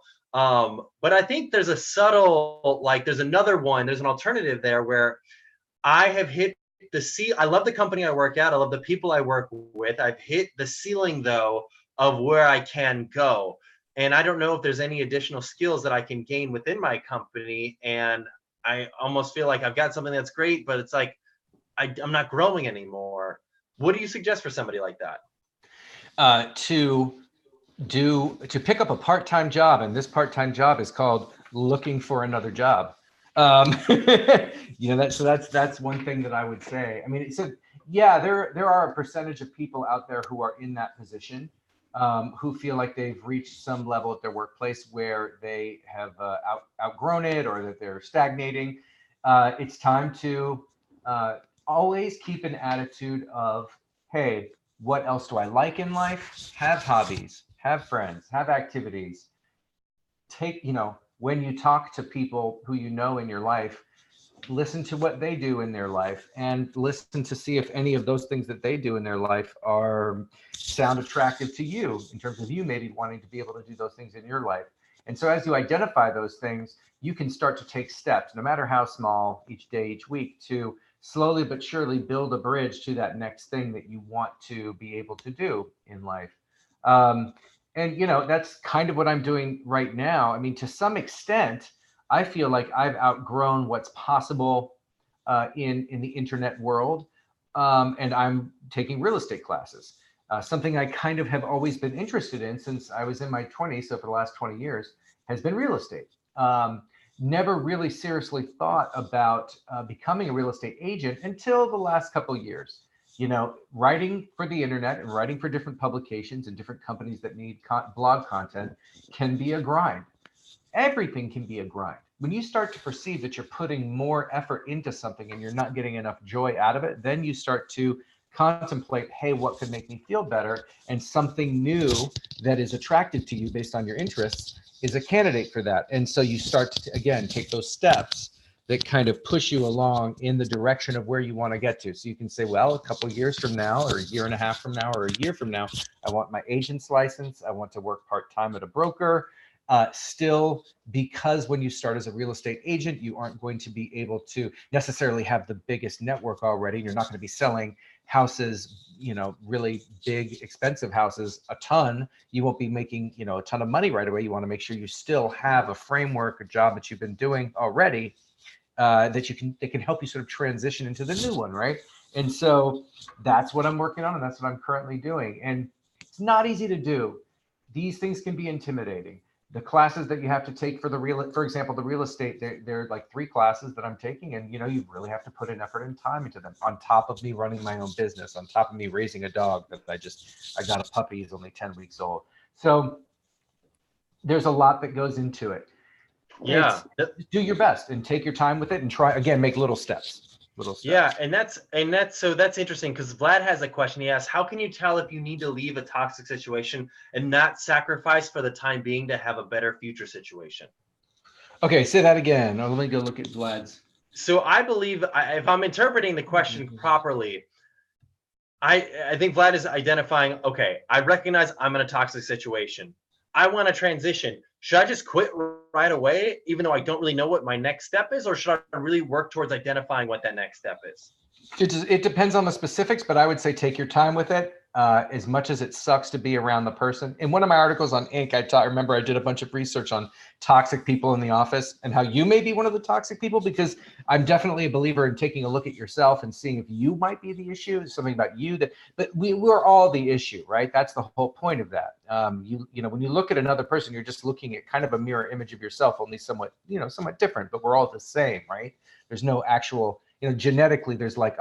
But I think there's a subtle, there's an alternative there where I have hit I love the company I work at. I love the people I work with. I've hit the ceiling, though, of where I can go. And I don't know if there's any additional skills that I can gain within my company. And I almost feel like I've got something that's great, but it's like I'm not growing anymore. What do you suggest for somebody like that? To pick up a part-time job, and this part-time job is called looking for another job. That's one thing that I would say. I mean, there are a percentage of people out there who are in that position, who feel like they've reached some level at their workplace where they have outgrown it, or that they're stagnating. It's time to always keep an attitude of, hey, what else do I like in life? Have hobbies, have friends, have activities. When you talk to people who you know in your life, listen to what they do in their life, and listen to see if any of those things that they do in their life sound attractive to you, in terms of you maybe wanting to be able to do those things in your life. And so as you identify those things, you can start to take steps, no matter how small, each day, each week, to slowly but surely build a bridge to that next thing that you want to be able to do in life. And that's kind of what I'm doing right now. I mean, to some extent, I feel like I've outgrown what's possible in the internet world, and I'm taking real estate classes. Something I kind of have always been interested in since I was in my 20s, so for the last 20 years, has been real estate. Never really seriously thought about becoming a real estate agent until the last couple of years. Writing for the internet and writing for different publications and different companies that need blog content can be a grind. Everything can be a grind. When you start to perceive that you're putting more effort into something and you're not getting enough joy out of it, then you start to contemplate, hey, what could make me feel better? And something new that is attractive to you based on your interests is a candidate for that. And so you start to, again, take those steps that kind of push you along in the direction of where you want to get to. So you can say, well, a couple of years from now, or a year and a half from now, or a year from now, I want my agent's license. I want to work part-time at a broker. Still, because when you start as a real estate agent, you aren't going to be able to necessarily have the biggest network already. You're not going to be selling houses, really big, expensive houses, a ton. You won't be making, a ton of money right away. You want to make sure you still have a framework, a job that you've been doing already, that can help you sort of transition into the new one, right? And so that's what I'm working on, and that's what I'm currently doing. And it's not easy to do. These things can be intimidating. The classes that you have to take for example, the real estate, there are like 3 classes that I'm taking, and you really have to put in effort and time into them, on top of me running my own business, on top of me raising a dog that I got a puppy, he's only 10 weeks old. So there's a lot that goes into it. Yeah. Do your best and take your time with it, and try, again, make little steps. Yeah, and that's interesting, because Vlad has a question. He asks, how can you tell if you need to leave a toxic situation and not sacrifice for the time being to have a better future situation? Okay, say that again. Let me go look at Vlad's. So I believe, if I'm interpreting the question properly, I think Vlad is identifying, okay, I recognize I'm in a toxic situation. I want to transition. Should I just quit right away, even though I don't really know what my next step is, or should I really work towards identifying what that next step is? It depends on the specifics, but I would say take your time with it. As much as it sucks to be around the person. In one of my articles on Inc., remember I did a bunch of research on toxic people in the office and how you may be one of the toxic people, because I'm definitely a believer in taking a look at yourself and seeing if you might be the issue, something about you but we're all the issue, right? That's the whole point of that. When you look at another person, you're just looking at kind of a mirror image of yourself, only somewhat different, but we're all the same, right? There's no actual, genetically, there's like,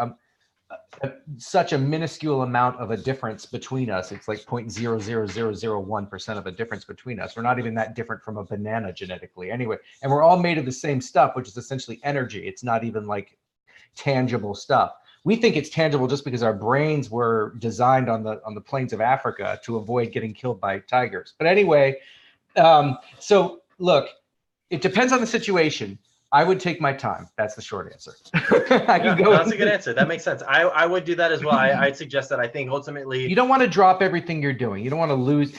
such a minuscule amount of a difference between us. It's like 0.00001% of a difference between us. We're not even that different from a banana genetically anyway. And we're all made of the same stuff, which is essentially energy. It's not even like tangible stuff. We think it's tangible just because our brains were designed on the plains of Africa to avoid getting killed by tigers. But anyway, so look, it depends on the situation. I would take my time. That's the short answer. That's a good answer. That makes sense. I would do that as well. I'd suggest that. I think ultimately, you don't want to drop everything you're doing. You don't want to lose,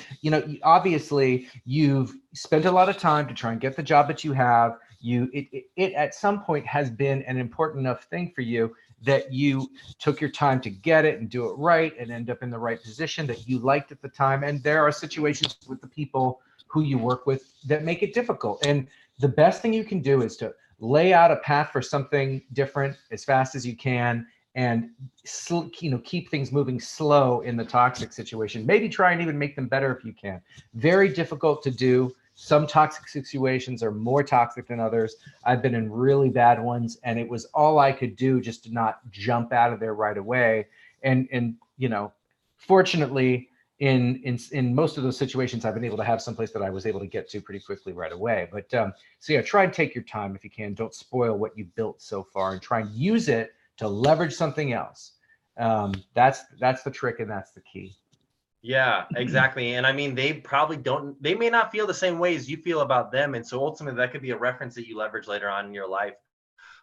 obviously you've spent a lot of time to try and get the job that you have. It at some point has been an important enough thing for you that you took your time to get it and do it right and end up in the right position that you liked at the time. And there are situations with the people who you work with that make it difficult. And the best thing you can do is to lay out a path for something different as fast as you can, and keep things moving slow in the toxic situation. Maybe try and even make them better if you can. Very difficult to do. Some toxic situations are more toxic than others. I've been in really bad ones, and it was all I could do just to not jump out of there right away. And fortunately, in most of those situations, I've been able to have someplace that I was able to get to pretty quickly right away. But so yeah, try and take your time if you can. Don't spoil what you've built so far, and try and use it to leverage something else. That's the trick, and that's the key. Yeah, exactly. And I mean, they may not feel the same way as you feel about them. And so ultimately that could be a reference that you leverage later on in your life.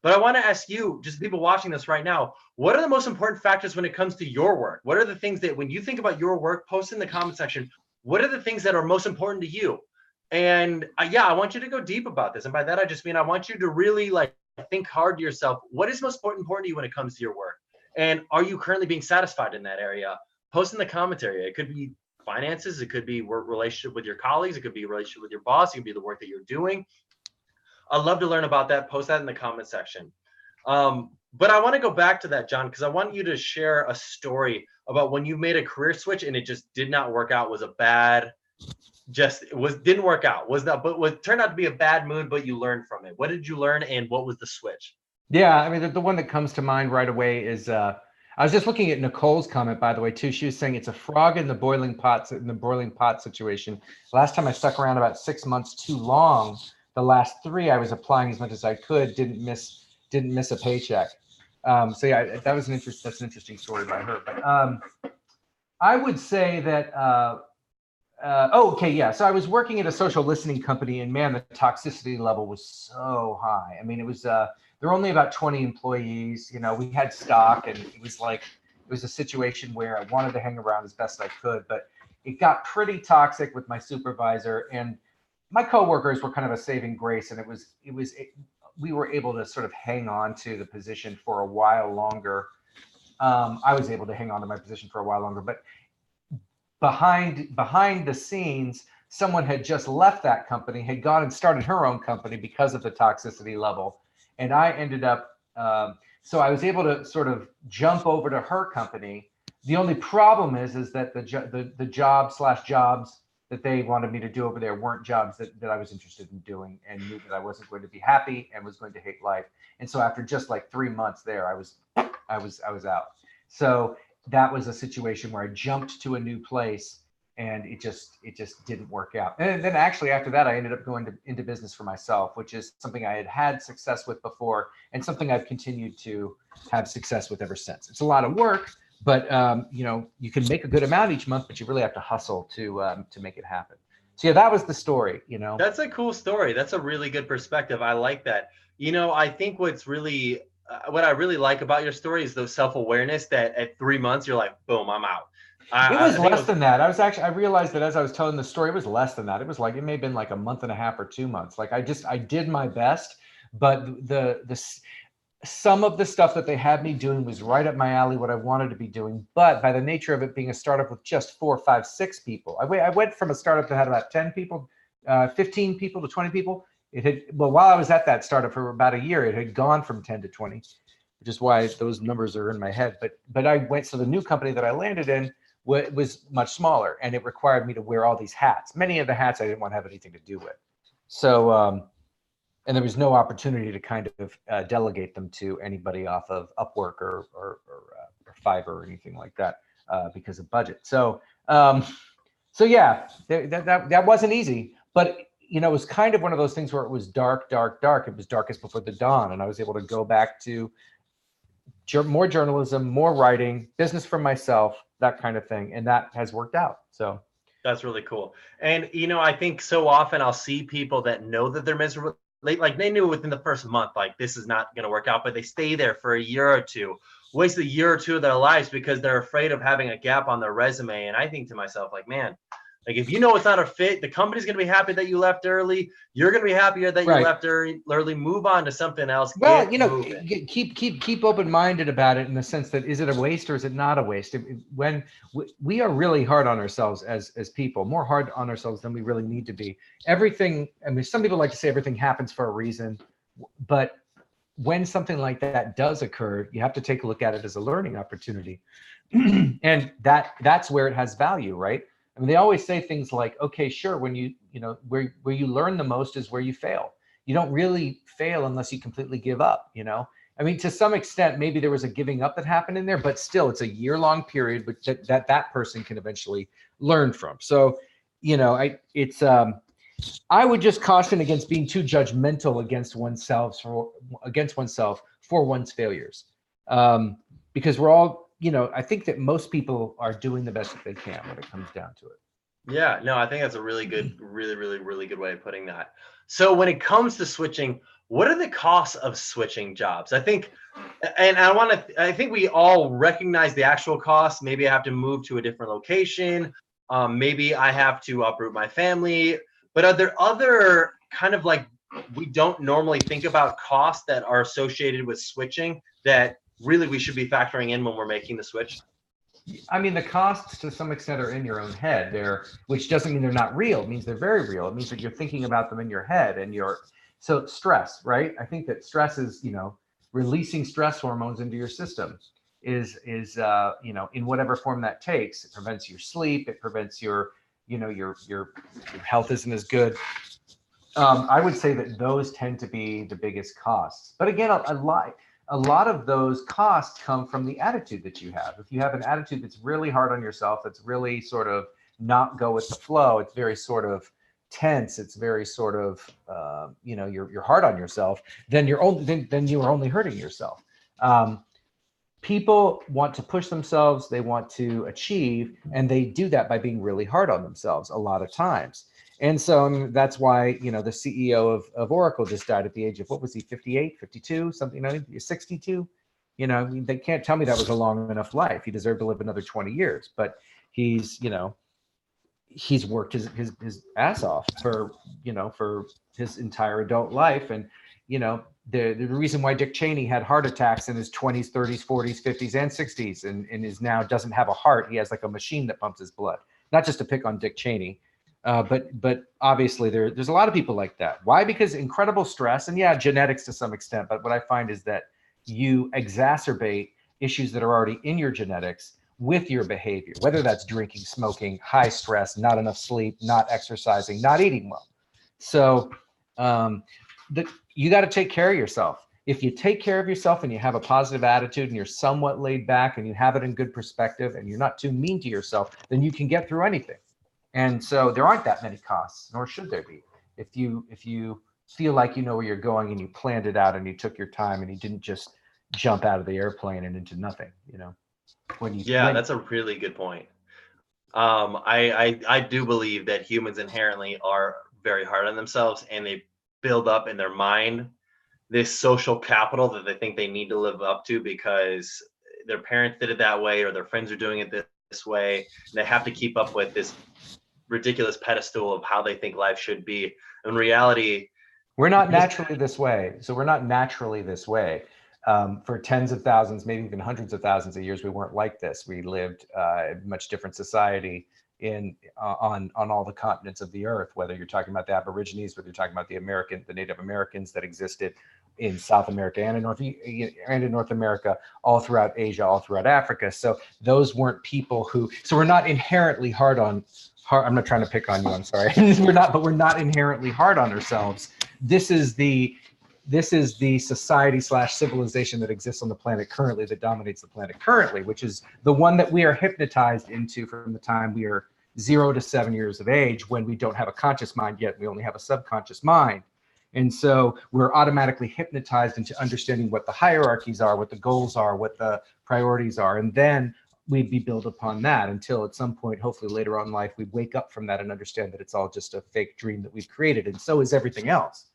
But I want to ask you, just people watching this right now, what are the most important factors when it comes to your work? What are the things that when you think about your work, post in the comment section, what are the things that are most important to you? And yeah, I want you to go deep about this. And by that, I just mean I want you to really like think hard to yourself. What is most important to you when it comes to your work? And are you currently being satisfied in that area? Post in the commentary. It could be finances. It could be work relationship with your colleagues. It could be a relationship with your boss. It could be the work that you're doing. I'd love to learn about that. Post that in the comment section. But I want to go back to that, John, because I want you to share a story about when you made a career switch and it just did not work out. Was a bad, just it was didn't work out. Was that, but was turned out to be a bad mood, but you learned from it. What did you learn, and what was the switch? Yeah, I mean, the one that comes to mind right away is I was just looking at Nicole's comment, by the way, too. She was saying it's a frog in the boiling pot situation. Last time I stuck around about 6 months too long. The last 3 I was applying as much as I could, didn't miss a paycheck. So yeah, that's an interesting story by her. But I would say that okay, yeah. So I was working at a social listening company, and man, the toxicity level was so high. I mean, it was there were only about 20 employees. You know, we had stock, and it was a situation where I wanted to hang around as best I could, but it got pretty toxic with my supervisor, and my coworkers were kind of a saving grace, and we were able to sort of hang on to the position for a while longer. I was able to hang on to my position for a while longer, but behind the scenes, someone had just left that company, had gone and started her own company because of the toxicity level. And I ended up, so I was able to sort of jump over to her company. The only problem is that the jobs that they wanted me to do over there weren't jobs that I was interested in doing, and knew that I wasn't going to be happy and was going to hate life. And so after just like 3 months there, I was out. So that was a situation where I jumped to a new place, and it just didn't work out. And then actually after that, I ended up going into business for myself, which is something I had success with before, and something I've continued to have success with ever since. It's a lot of work, but you know, you can make a good amount each month, but you really have to hustle to make it happen. So yeah, that was the story. You know, That's a cool story. That's a really good perspective. I like that. You know, I think what I really like about your story is those self-awareness that at 3 months you're like, boom, I'm out. it was less than that. I realized that as I was telling the story, it was less than that. It was like, it may have been like a month and a half or 2 months. Like I did my best, but some of the stuff that they had me doing was right up my alley, what I wanted to be doing. But by the nature of it being a startup with just 4, 5, 6 people, I went from a startup that had about 10 people, 15 people to 20 people. While I was at that startup for about a year, it had gone from 10 to 20, which is why those numbers are in my head. But I went, so the new company that I landed in was much smaller, and it required me to wear all these hats. Many of the hats I didn't want to have anything to do with. So, and there was no opportunity to kind of delegate them to anybody off of Upwork or Fiverr or anything like that because of budget. So yeah, that wasn't easy, but you know, it was kind of one of those things where it was dark. It was darkest before the dawn, and I was able to go back to more journalism, more writing, business for myself, that kind of thing, and that has worked out. So that's really cool. And you know, I think so often I'll see people that know that they're miserable. Like they knew within the first month, like this is not going to work out, but they stay there for a year or two, waste a year or two of their lives because they're afraid of having a gap on their resume. And I think to myself, like, man, like if you know it's not a fit, the company's going to be happy that you left early. You're going to be happier that you left early. Move on to something else. Well, you know, keep open-minded about it in the sense that, is it a waste or is it not a waste? When we are really hard on ourselves as people, more hard on ourselves than we really need to be. Everything, I mean, some people like to say everything happens for a reason, but when something like that does occur, you have to take a look at it as a learning opportunity. And that's where it has value, right? I mean, they always say things like, okay, sure, when you know, where you learn the most is where you fail. You don't really fail unless you completely give up, you know? I mean, to some extent, maybe there was a giving up that happened in there, but still it's a year-long period, but that person can eventually learn from. So, you know, I would just caution against being too judgmental against oneself for one's failures. Because we're all, you know, I think that most people are doing the best that they can when it comes down to it. Yeah, no, I think that's a really good, really good way of putting that. So when it comes to switching, what are the costs of switching jobs? I think, and I think we all recognize the actual costs. Maybe I have to move to a different location. Maybe I have to uproot my family. But are there other kind of like, we don't normally think about costs that are associated with switching that really we should be factoring in when we're making the switch? I mean, the costs to some extent are in your own head there, which doesn't mean they're not real. It means they're very real. It means that you're thinking about them in your head and so stress, right? I think that stress is, releasing stress hormones into your system is in whatever form that takes. It prevents your sleep. It prevents your health isn't as good. I would say that those tend to be the biggest costs. But again, a lot of those costs come from the attitude that you have. If you have an attitude that's really hard on yourself, that's really sort of not go with the flow, it's very sort of tense, it's very sort of, you're hard on yourself, then you are only hurting yourself. People want to push themselves, they want to achieve, and they do that by being really hard on themselves a lot of times. And so that's why, the CEO of Oracle just died at the age of, what was he, 58, 52, something, 62? They can't tell me that was a long enough life. He deserved to live another 20 years, but he's worked his ass off for his entire adult life. And, the reason why Dick Cheney had heart attacks in his 20s, 30s, 40s, 50s, and 60s, and is now doesn't have a heart. He has like a machine that pumps his blood. Not just to pick on Dick Cheney. But obviously there's a lot of people like that. Why? Because incredible stress and genetics to some extent. But what I find is that you exacerbate issues that are already in your genetics with your behavior, whether that's drinking, smoking, high stress, not enough sleep, not exercising, not eating well. So you got to take care of yourself. If you take care of yourself and you have a positive attitude and you're somewhat laid back and you have it in good perspective and you're not too mean to yourself, then you can get through anything. And so there aren't that many costs, nor should there be. If you feel like you know where you're going and you planned it out and you took your time and you didn't just jump out of the airplane and into nothing, That's a really good point. I do believe that humans inherently are very hard on themselves, and they build up in their mind this social capital that they think they need to live up to because their parents did it that way or their friends are doing it this way. And they have to keep up with this ridiculous pedestal of how they think life should be. In reality, we're not naturally this way. So we're not naturally this way. For tens of thousands, maybe even hundreds of thousands of years, we weren't like this. We lived a much different society on all the continents of the earth, whether you're talking about the Aborigines, whether you're talking about the Native Americans that existed in South America and in North America, all throughout Asia, all throughout Africa. So those weren't people so we're not inherently hard. I'm not trying to pick on you, I'm sorry. We're not inherently hard on ourselves. This is the society / civilization that exists on the planet currently, that dominates the planet currently, which is the one that we are hypnotized into from the time we are 0 to 7 years of age, when we don't have a conscious mind yet. We only have a subconscious mind. And so we're automatically hypnotized into understanding what the hierarchies are, what the goals are, what the priorities are. And then we'd be built upon that until at some point, hopefully later on in life, we wake up from that and understand that it's all just a fake dream that we've created. And so is everything else.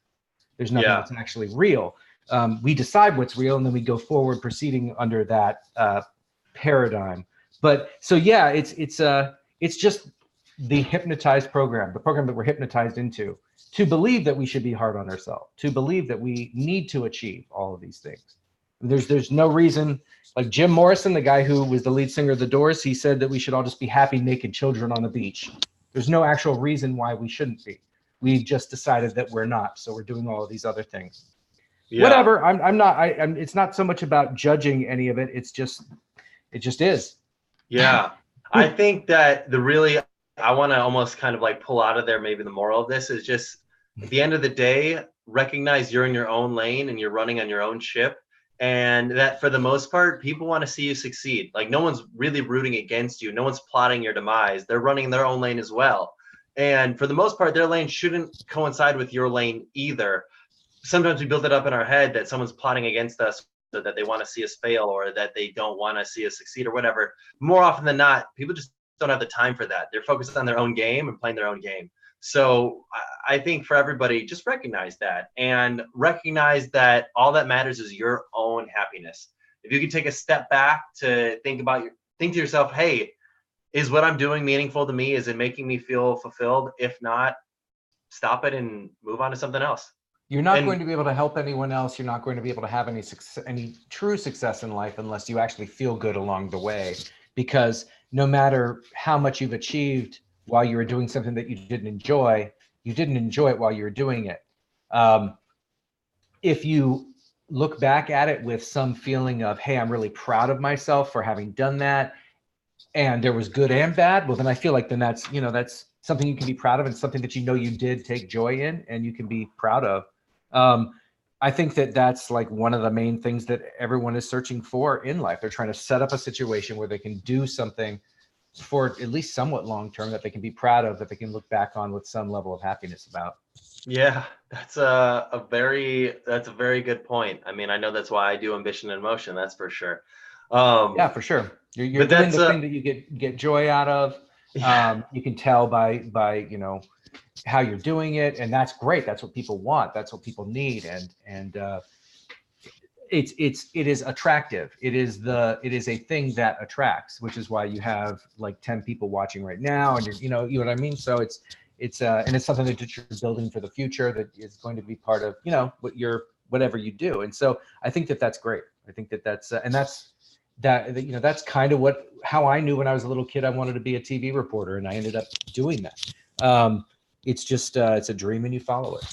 There's nothing that's actually real. We decide what's real, and then we go forward proceeding under that paradigm. But so, it's just the hypnotized program, the program that we're hypnotized into, to believe that we should be hard on ourselves, to believe that we need to achieve all of these things. There's no reason. Like Jim Morrison, the guy who was the lead singer of The Doors, he said that we should all just be happy, naked children on the beach. There's no actual reason why we shouldn't be. We've just decided that we're not, so we're doing all of these other things. Whatever. It's not so much about judging any of it. It just is. Yeah, I think that I want to almost kind of like pull out of there. Maybe the moral of this is just, at the end of the day, recognize you're in your own lane and you're running on your own ship. And that for the most part, people want to see you succeed. Like, no one's really rooting against you. No one's plotting your demise. They're running their own lane as well. And for the most part, their lane shouldn't coincide with your lane either. Sometimes we build it up in our head that someone's plotting against us, or that they want to see us fail, or that they don't want to see us succeed, or whatever. More often than not, people just don't have the time for that. They're focused on their own game and playing their own game. So I think for everybody, just recognize that, and recognize that all that matters is your own happiness. If you can take a step back to think to yourself, hey, is what I'm doing meaningful to me? Is it making me feel fulfilled? If not, stop it and move on to something else. You're not going to be able to help anyone else. You're not going to be able to have any success, any true success in life unless you actually feel good along the way. Because no matter how much you've achieved while you were doing something that you didn't enjoy it while you were doing it. If you look back at it with some feeling of, hey, I'm really proud of myself for having done that, and there was good and bad, well, then I feel like then that's, you know, that's something you can be proud of and something that you know you did take joy in and you can be proud of. I think that that's like one of the main things that everyone is searching for in life. They're trying to set up a situation where they can do something for at least somewhat long term that they can be proud of, that they can look back on with some level of happiness about. Yeah, that's a very good point. I mean, I know that's why I do Ambition in Motion, that's for sure. Yeah, for sure. You're doing the thing that you get joy out of. Yeah. You can tell by you know how you're doing it, and that's great. That's what people want. That's what people need, and it is attractive. It is a thing that attracts, which is why you have like 10 people watching right now, and you know what I mean. So it's and it's something that you're building for the future that is going to be part of, you know, whatever you do. And so I think that that's great. I think that that's and that's that, you know, that's kind of how I knew when I was a little kid I wanted to be a TV reporter, and I ended up doing that. It's just it's a dream and you follow it.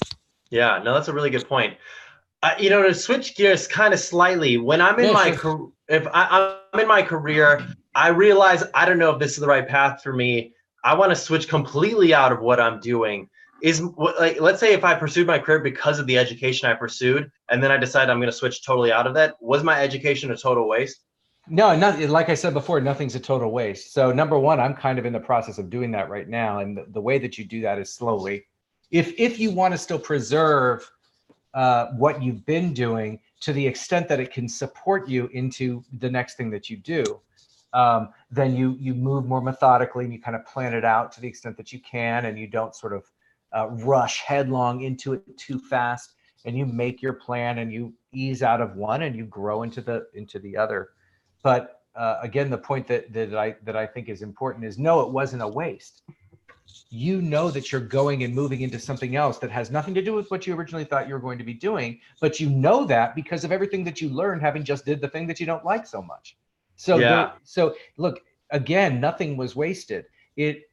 Yeah, no, that's a really good point. You know, to switch gears kind of slightly, when I'm in I'm in my career, I realize I don't know if this is the right path for me. I want to switch completely out of what I'm doing. Like, let's say if I pursued my career because of the education I pursued, and then I decide I'm going to switch totally out of that, was my education a total waste? No, like I said before, nothing's a total waste. So number one, I'm kind of in the process of doing that right now. And the way that you do that is slowly. If you want to still preserve what you've been doing to the extent that it can support you into the next thing that you do, then you move more methodically and you kind of plan it out to the extent that you can, and you don't sort of rush headlong into it too fast, and you make your plan and you ease out of one and you grow into the other. But again, the point that I think is important is, no, it wasn't a waste. You know that you're going and moving into something else that has nothing to do with what you originally thought you were going to be doing, but you know that because of everything that you learned having just did the thing that you don't like so much. So Yeah. So look, again, nothing was wasted. It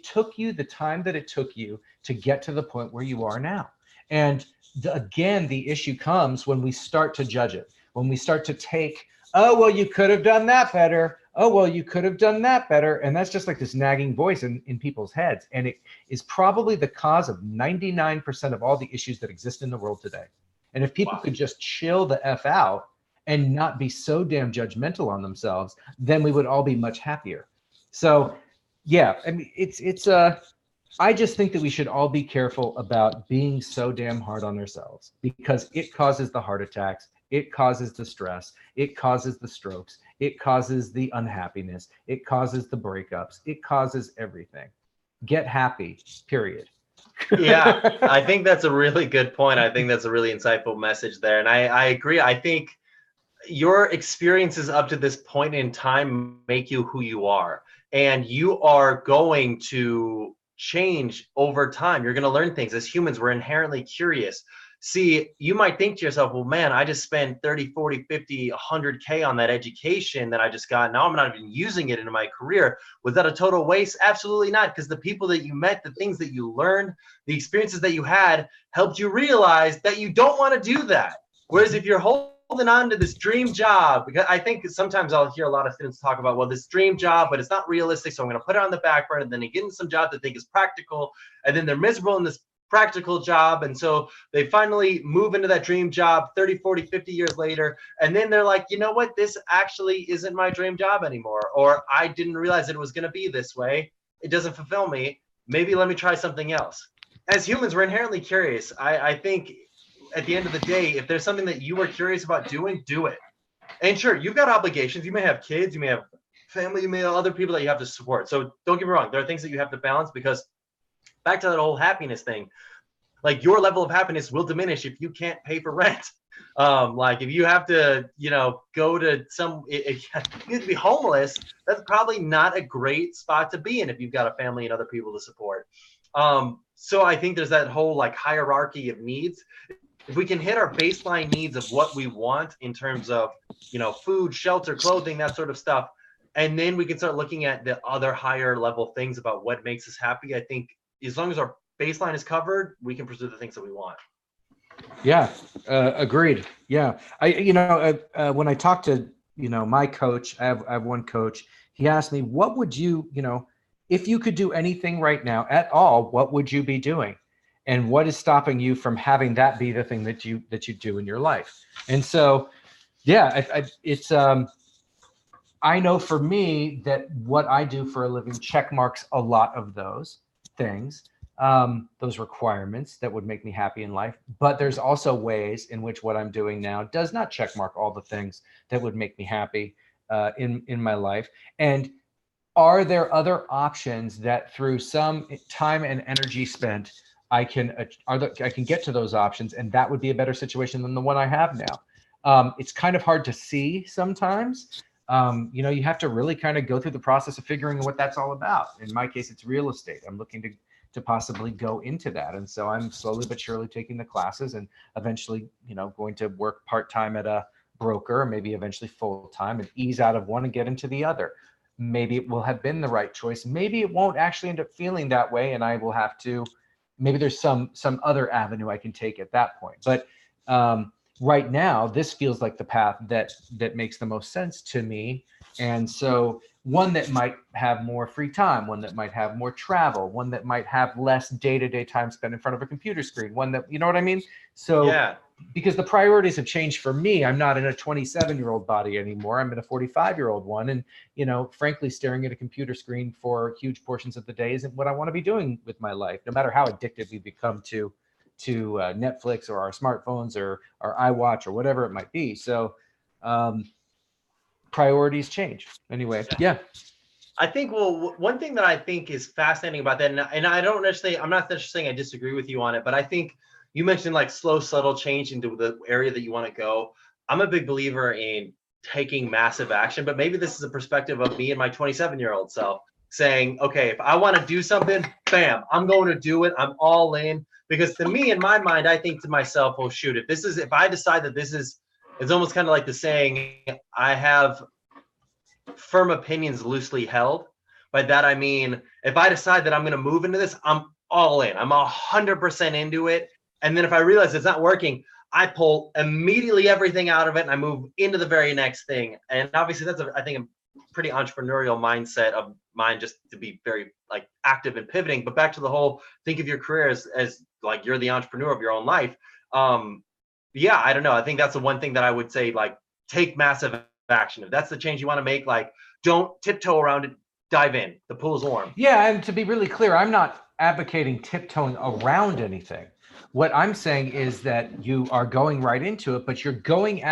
took you the time that it took you to get to the point where you are now. And again, the issue comes when we start to judge it, when we start to take, oh, well, you could have done that better. Oh, well, you could have done that better. And that's just like this nagging voice in people's heads. And it is probably the cause of 99% of all the issues that exist in the world today. And if people could just chill the F out and not be so damn judgmental on themselves, then we would all be much happier. So, yeah, I mean, I just think that we should all be careful about being so damn hard on ourselves, because it causes the heart attacks. It causes the stress. It causes the strokes. It causes the unhappiness. It causes the breakups. It causes everything. Get happy, period. Yeah, I think that's a really good point. I think that's a really insightful message there. And I agree. I think your experiences up to this point in time make you who you are. And you are going to change over time. You're going to learn things. As humans, we're inherently curious. See, you might think to yourself, well, man, I just spent 30, 40, 50, 100K on that education that I just got. Now I'm not even using it in my career. Was that a total waste? Absolutely not, because the people that you met, the things that you learned, the experiences that you had helped you realize that you don't want to do that. Whereas if you're holding on to this dream job, because I think sometimes I'll hear a lot of students talk about, well, this dream job, but it's not realistic, so I'm going to put it on the back burner, and then they get in some job that they think is practical, and then they're miserable in this practical job, and so they finally move into that dream job 30, 40, 50 years later, and then they're like, you know what, this actually isn't my dream job anymore, or I didn't realize it was going to be this way. It doesn't fulfill me. Maybe let me try something else. As humans, we're inherently curious. I think at the end of the day, if there's something that you are curious about doing, do it. And sure, you've got obligations. You may have kids, you may have family, you may have other people that you have to support. So don't get me wrong, there are things that you have to balance, because back to that whole happiness thing, like your level of happiness will diminish if you can't pay for rent. Like if you have to, you know, go to if you have to be homeless, that's probably not a great spot to be in if you've got a family and other people to support. So I think there's that whole like hierarchy of needs. If we can hit our baseline needs of what we want in terms of, food, shelter, clothing, that sort of stuff, and then we can start looking at the other higher level things about what makes us happy. I think as long as our baseline is covered, we can pursue the things that we want. Yeah, agreed. Yeah, when I talk to my coach, I have one coach. He asked me, "What would you, if you could do anything right now at all, what would you be doing, and what is stopping you from having that be the thing that you do in your life?" And so, yeah, it's I know for me that what I do for a living check marks a lot of those things, those requirements that would make me happy in life. But there's also ways in which what I'm doing now does not check mark all the things that would make me happy in my life. And are there other options that through some time and energy spent, I can get to those options, and that would be a better situation than the one I have now. It's kind of hard to see sometimes. You have to really kind of go through the process of figuring what that's all about. In my case, it's real estate. I'm looking to possibly go into that. And so I'm slowly but surely taking the classes and eventually, going to work part-time at a broker, maybe eventually full-time, and ease out of one and get into the other. Maybe it will have been the right choice. Maybe it won't actually end up feeling that way, and I will have to, maybe there's some other avenue I can take at that point. But right now, this feels like the path that makes the most sense to me. And so one that might have more free time, one that might have more travel, one that might have less day-to-day time spent in front of a computer screen, one that, you know what I mean? So Yeah. Because the priorities have changed for me. I'm not in a 27-year-old body anymore. I'm in a 45-year-old one. And, frankly, staring at a computer screen for huge portions of the day isn't what I want to be doing with my life, no matter how addicted we become to Netflix or our smartphones or our iWatch or whatever it might be. So priorities change. Anyway, yeah. I think, one thing that I think is fascinating about that, and I don't necessarily, I'm not necessarily saying I disagree with you on it, but I think you mentioned like slow, subtle change into the area that you want to go. I'm a big believer in taking massive action, but maybe this is a perspective of me and my 27-year-old self saying, okay, if I want to do something, bam, I'm going to do it. I'm all in. Because to me, in my mind, I think to myself, oh, shoot, if I decide that it's almost kind of like the saying, I have firm opinions loosely held. By that I mean, if I decide that I'm going to move into this, I'm all in. I'm 100% into it. And then if I realize it's not working, I pull immediately everything out of it and I move into the very next thing. And obviously that's I think a pretty entrepreneurial mindset of mine, just to be very like active and pivoting. But back to the whole, think of your career as like you're the entrepreneur of your own life. Yeah, I don't know. I think that's the one thing that I would say, like, take massive action. If that's the change you want to make, like, don't tiptoe around it, dive in. The pool's warm. Yeah, and to be really clear, I'm not advocating tiptoeing around anything. What I'm saying is that you are going right into it, but you're going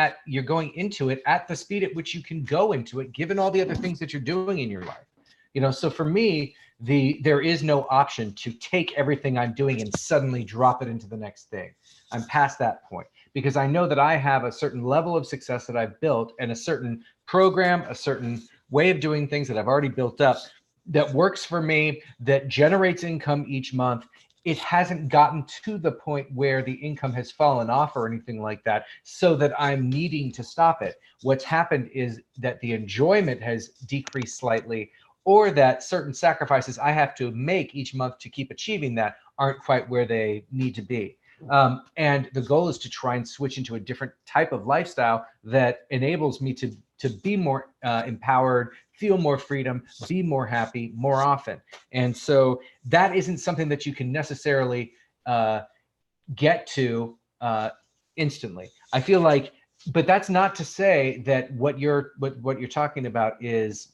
into it at the speed at which you can go into it, given all the other things that you're doing in your life. So for me, there is no option to take everything I'm doing and suddenly drop it into the next thing. I'm past that point because I know that I have a certain level of success that I've built and a certain program, a certain way of doing things that I've already built up that works for me, that generates income each month. It hasn't gotten to the point where the income has fallen off or anything like that, so that I'm needing to stop it. What's happened is that the enjoyment has decreased slightly, or that certain sacrifices I have to make each month to keep achieving that aren't quite where they need to be. And the goal is to try and switch into a different type of lifestyle that enables me to be more empowered, feel more freedom, be more happy more often. And so that isn't something that you can necessarily get to instantly. I feel like, but that's not to say that what you're talking about is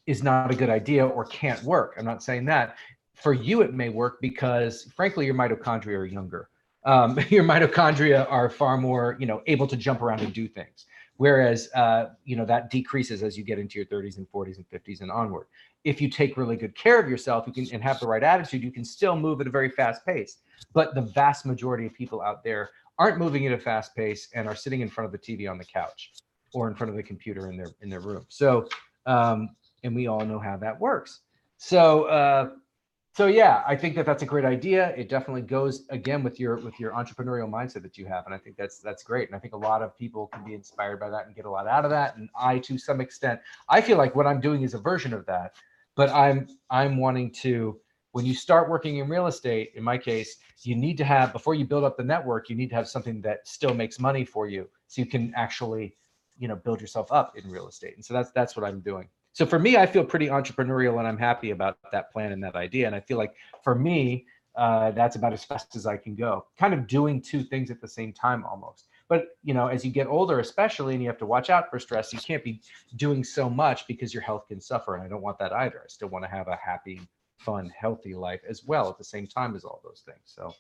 is not a good idea or can't work. I'm not saying that. For you, it may work because, frankly, your mitochondria are younger. Your mitochondria are far more, able to jump around and do things. Whereas, that decreases as you get into your 30s and 40s and 50s and onward. If you take really good care of yourself, and have the right attitude, you can still move at a very fast pace. But the vast majority of people out there aren't moving at a fast pace and are sitting in front of the TV on the couch or in front of the computer in their room. So, and we all know how that works. So, So yeah, I think that that's a great idea. It definitely goes again with your entrepreneurial mindset that you have, and I think that's great. And I think a lot of people can be inspired by that and get a lot out of that. And I, to some extent, I feel like what I'm doing is a version of that, but I'm wanting to. When you start working in real estate, in my case, you need to have, before you build up the network, you need to have something that still makes money for you, so you can actually, build yourself up in real estate. And so that's what I'm doing. So for me, I feel pretty entrepreneurial, and I'm happy about that plan and that idea. And I feel like for me, that's about as fast as I can go, kind of doing two things at the same time almost. But, as you get older, especially, and you have to watch out for stress, you can't be doing so much because your health can suffer. And I don't want that either. I still want to have a happy, fun, healthy life as well at the same time as all those things. So,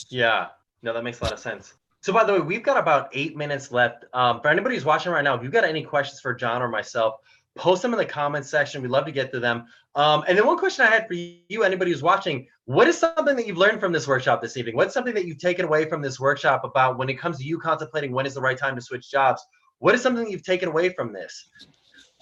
yeah, no, that makes a lot of sense. So by the way, we've got about 8 minutes left. For anybody who's watching right now, if you've got any questions for John or myself, post them in the comments section. We'd love to get to them. And then one question I had for you, anybody who's watching, what is something that you've learned from this workshop this evening? What's something that you've taken away from this workshop about when it comes to you contemplating when is the right time to switch jobs? What is something that you've taken away from this?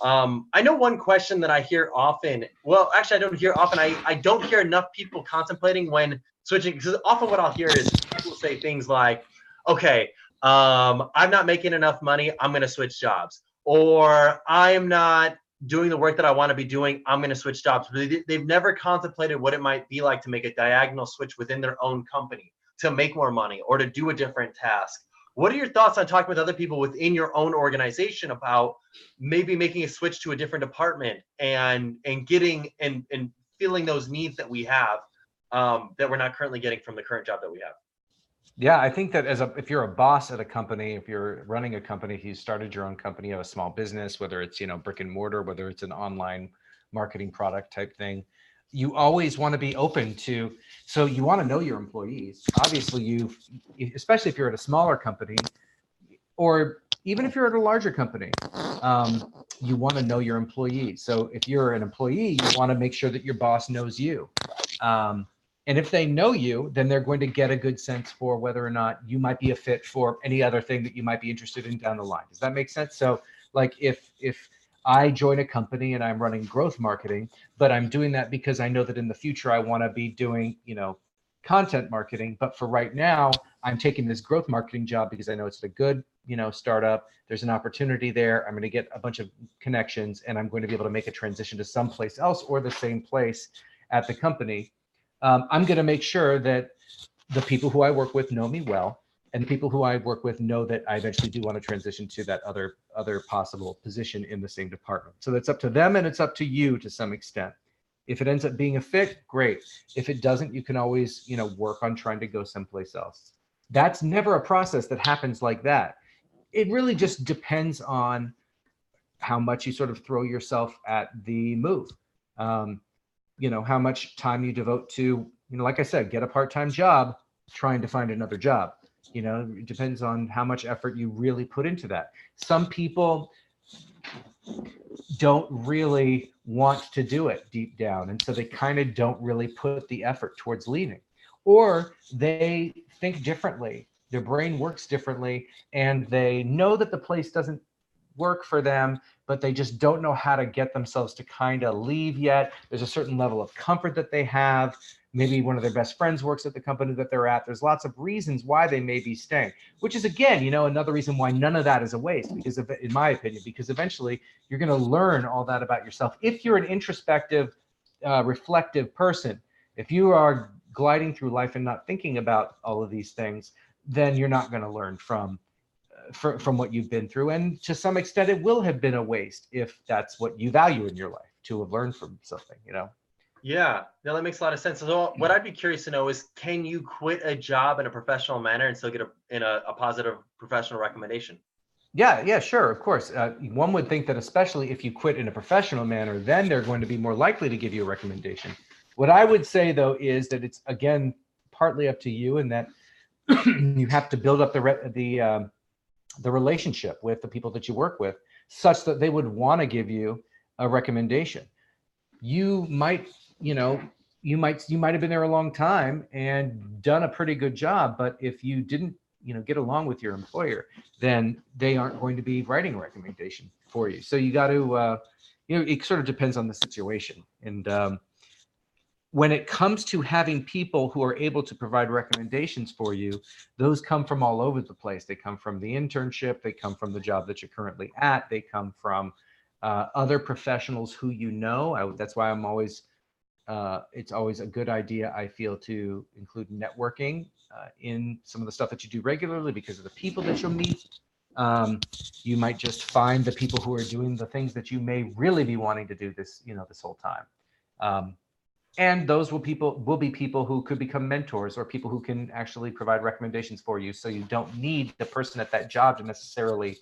I know one question that I hear often, well, actually I don't hear often, I don't hear enough people contemplating when switching, because often what I'll hear is people say things like, okay, I'm not making enough money, I'm going to switch jobs. Or I'm not doing the work that I want to be doing, I'm going to switch jobs. But they've never contemplated what it might be like to make a diagonal switch within their own company, to make more money or to do a different task. What are your thoughts on talking with other people within your own organization about maybe making a switch to a different department and getting and feeling those needs that we have that we're not currently getting from the current job that we have? yeah, I think that if you're a boss at a company, if you're running a company, if you started your own company, you have a small business, whether it's, brick and mortar, whether it's an online marketing product type thing, you always want to be open to, so you want to know your employees. Obviously, especially if you're at a smaller company, or even if you're at a larger company, you want to know your employees. So if you're an employee, you want to make sure that your boss knows you. And if they know you, then they're going to get a good sense for whether or not you might be a fit for any other thing that you might be interested in down the line. Does that make sense? So like if I join a company and I'm running growth marketing, but I'm doing that because I know that in the future I want to be doing, content marketing. But for right now, I'm taking this growth marketing job because I know it's a good, startup. There's an opportunity there. I'm going to get a bunch of connections and I'm going to be able to make a transition to someplace else or the same place at the company. I'm going to make sure that the people who I work with know me well, and the people who I work with know that I eventually do want to transition to that other possible position in the same department. So that's up to them, and it's up to you to some extent. If it ends up being a fit, great. If it doesn't, you can always, work on trying to go someplace else. That's never a process that happens like that. It really just depends on how much you sort of throw yourself at the move. How much time you devote to, like I said, get a part-time job, trying to find another job. It depends on how much effort you really put into that. Some people don't really want to do it deep down, and so they kind of don't really put the effort towards leaving, or they think differently. Their brain works differently, and they know that the place doesn't work for them, but they just don't know how to get themselves to kind of leave yet. There's a certain level of comfort that they have. Maybe one of their best friends works at the company that they're at. There's lots of reasons why they may be staying, which is, again, another reason why none of that is a waste, because in my opinion, because eventually you're going to learn all that about yourself. If you're an introspective, reflective person, if you are gliding through life and not thinking about all of these things, then you're not going to learn from what you've been through. And to some extent, it will have been a waste if that's what you value in your life, to have learned from something, Yeah, no, that makes a lot of sense. So what I'd be curious to know is, can you quit a job in a professional manner and still get a positive professional recommendation? Yeah, sure, of course. One would think that especially if you quit in a professional manner, then they're going to be more likely to give you a recommendation. What I would say, though, is that it's, again, partly up to you, and that you have to build up the relationship with the people that you work with such that they would want to give you a recommendation. You might have been there a long time and done a pretty good job, but if you didn't, get along with your employer, then they aren't going to be writing a recommendation for you. So you got to, it sort of depends on the situation. And when it comes to having people who are able to provide recommendations for you, those come from all over the place. They come from the internship, they come from the job that you're currently at, they come from other professionals who you know. That's why I'm always, it's always a good idea, I feel, to include networking in some of the stuff that you do regularly, because of the people that you'll meet. You might just find the people who are doing the things that you may really be wanting to do this, this whole time. And those will be people who could become mentors, or people who can actually provide recommendations for you. So you don't need the person at that job to necessarily,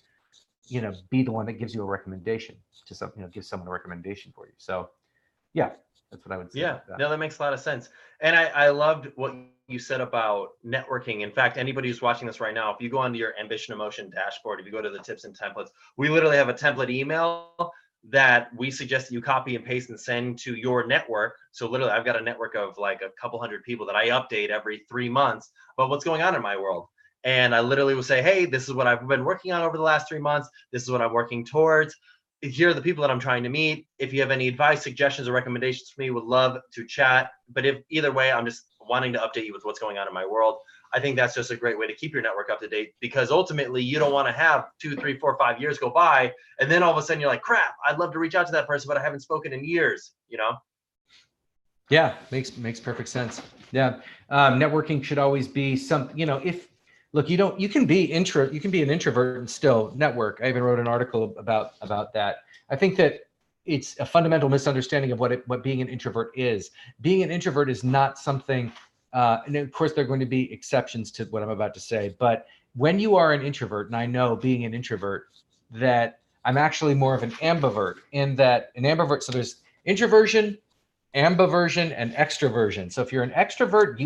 be the one that gives you a recommendation to some, give someone a recommendation for you. So yeah, that's what I would say. Yeah, no, that makes a lot of sense. And I loved what you said about networking. In fact, anybody who's watching this right now, if you go onto your Ambition Emotion dashboard, if you go to the tips and templates, we literally have a template email that we suggest that you copy and paste and send to your network. So literally, I've got a network of like a couple hundred people that I update every 3 months about what's going on in my world. And I literally will say, hey, this is what I've been working on over the last 3 months. This is what I'm working towards. Here are the people that I'm trying to meet. If you have any advice, suggestions, or recommendations for me, would love to chat. But if either way, I'm just wanting to update you with what's going on in my world. I think that's just a great way to keep your network up to date, because ultimately you don't want to have 2, 3, 4, 5 years go by, and then all of a sudden you're like, crap, I'd love to reach out to that person, but I haven't spoken in years, Yeah, makes perfect sense. Yeah. Networking should always be some, look, you can be an introvert and still network. I even wrote an article about that. I think that it's a fundamental misunderstanding of what being an introvert is. Being an introvert is not something, and of course there are going to be exceptions to what I'm about to say, but when you are an introvert, and I know being an introvert, that I'm actually more of an ambivert, so there's introversion, ambiversion, and extroversion. So if you're an extrovert,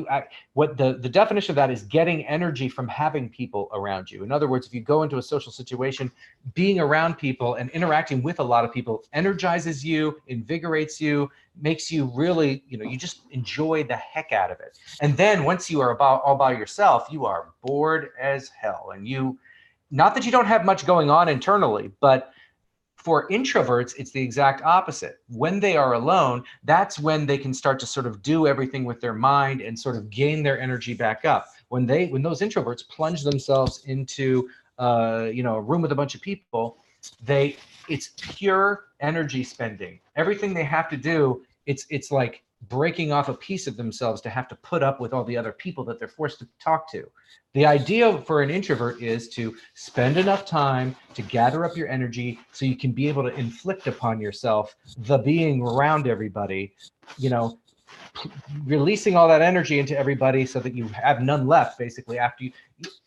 what the definition of that is getting energy from having people around you. In other words, if you go into a social situation, being around people and interacting with a lot of people energizes you, invigorates you, makes you really, you just enjoy the heck out of it. And then once you are all by yourself, you are bored as hell. And not that you don't have much going on internally, but for introverts, it's the exact opposite. When they are alone, that's when they can start to sort of do everything with their mind and sort of gain their energy back up. When those introverts plunge themselves into a room with a bunch of people, it's pure energy spending. Everything they have to do, it's like breaking off a piece of themselves to have to put up with all the other people that they're forced to talk to. The idea for an introvert is to spend enough time to gather up your energy so you can be able to inflict upon yourself the being around everybody, releasing all that energy into everybody so that you have none left, basically, after you.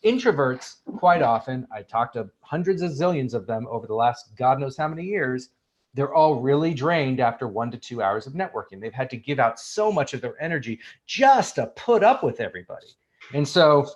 Introverts, quite often, I talked to hundreds of zillions of them over the last God knows how many years, they're all really drained after 1 to 2 hours of networking. They've had to give out so much of their energy just to put up with everybody. And so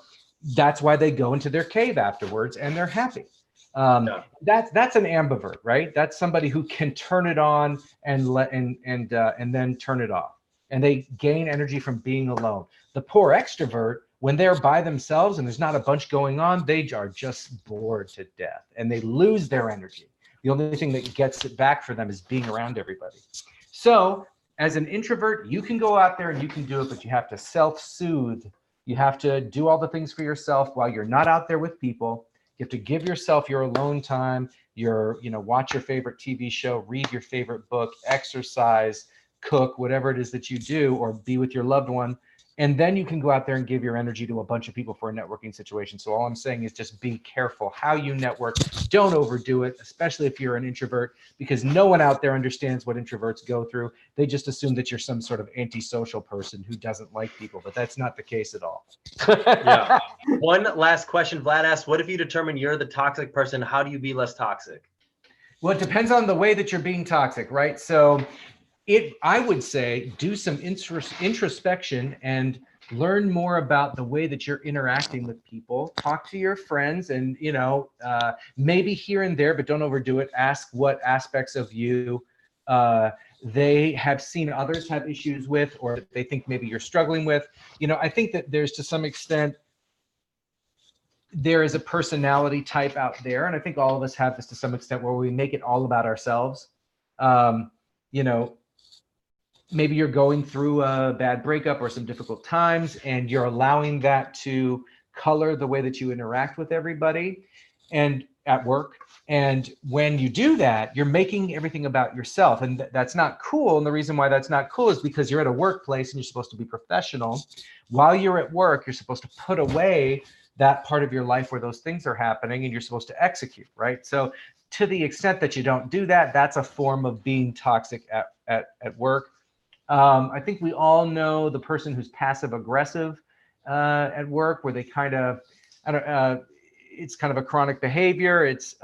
that's why they go into their cave afterwards and they're happy. That's an ambivert, right? That's somebody who can turn it on and then turn it off. And they gain energy from being alone. The poor extrovert, when they're by themselves and there's not a bunch going on, they are just bored to death and they lose their energy. The only thing that gets it back for them is being around everybody. So as an introvert, you can go out there and you can do it, but you have to self-soothe. You have to do all the things for yourself while you're not out there with people. You have to give yourself your alone time, watch your favorite TV show, read your favorite book, exercise, cook, whatever it is that you do, or be with your loved one. And then you can go out there and give your energy to a bunch of people for a networking situation. So all I'm saying is just be careful how you network. Don't overdo it, especially if you're an introvert, because no one out there understands what introverts go through. They just assume that you're some sort of antisocial person who doesn't like people, but that's not the case at all. Yeah. One last question. Vlad asked, what if you determine you're the toxic person? How do you be less toxic? Well, it depends on the way that you're being toxic, right? So I would say do some introspection and learn more about the way that you're interacting with people. Talk to your friends and, maybe here and there, but don't overdo it. Ask what aspects of you they have seen others have issues with, or they think maybe you're struggling with. I think that there's, to some extent, there is a personality type out there. And I think all of us have this to some extent, where we make it all about ourselves. maybe you're going through a bad breakup or some difficult times, and you're allowing that to color the way that you interact with everybody and at work. And when you do that, you're making everything about yourself, and that's not cool. And the reason why that's not cool is because you're at a workplace and you're supposed to be professional. While you're at work, you're supposed to put away that part of your life where those things are happening, and you're supposed to execute, right? So to the extent that you don't do that, that's a form of being toxic at work. I think we all know the person who's passive aggressive at work, where they kind of, it's kind of a chronic behavior. It's,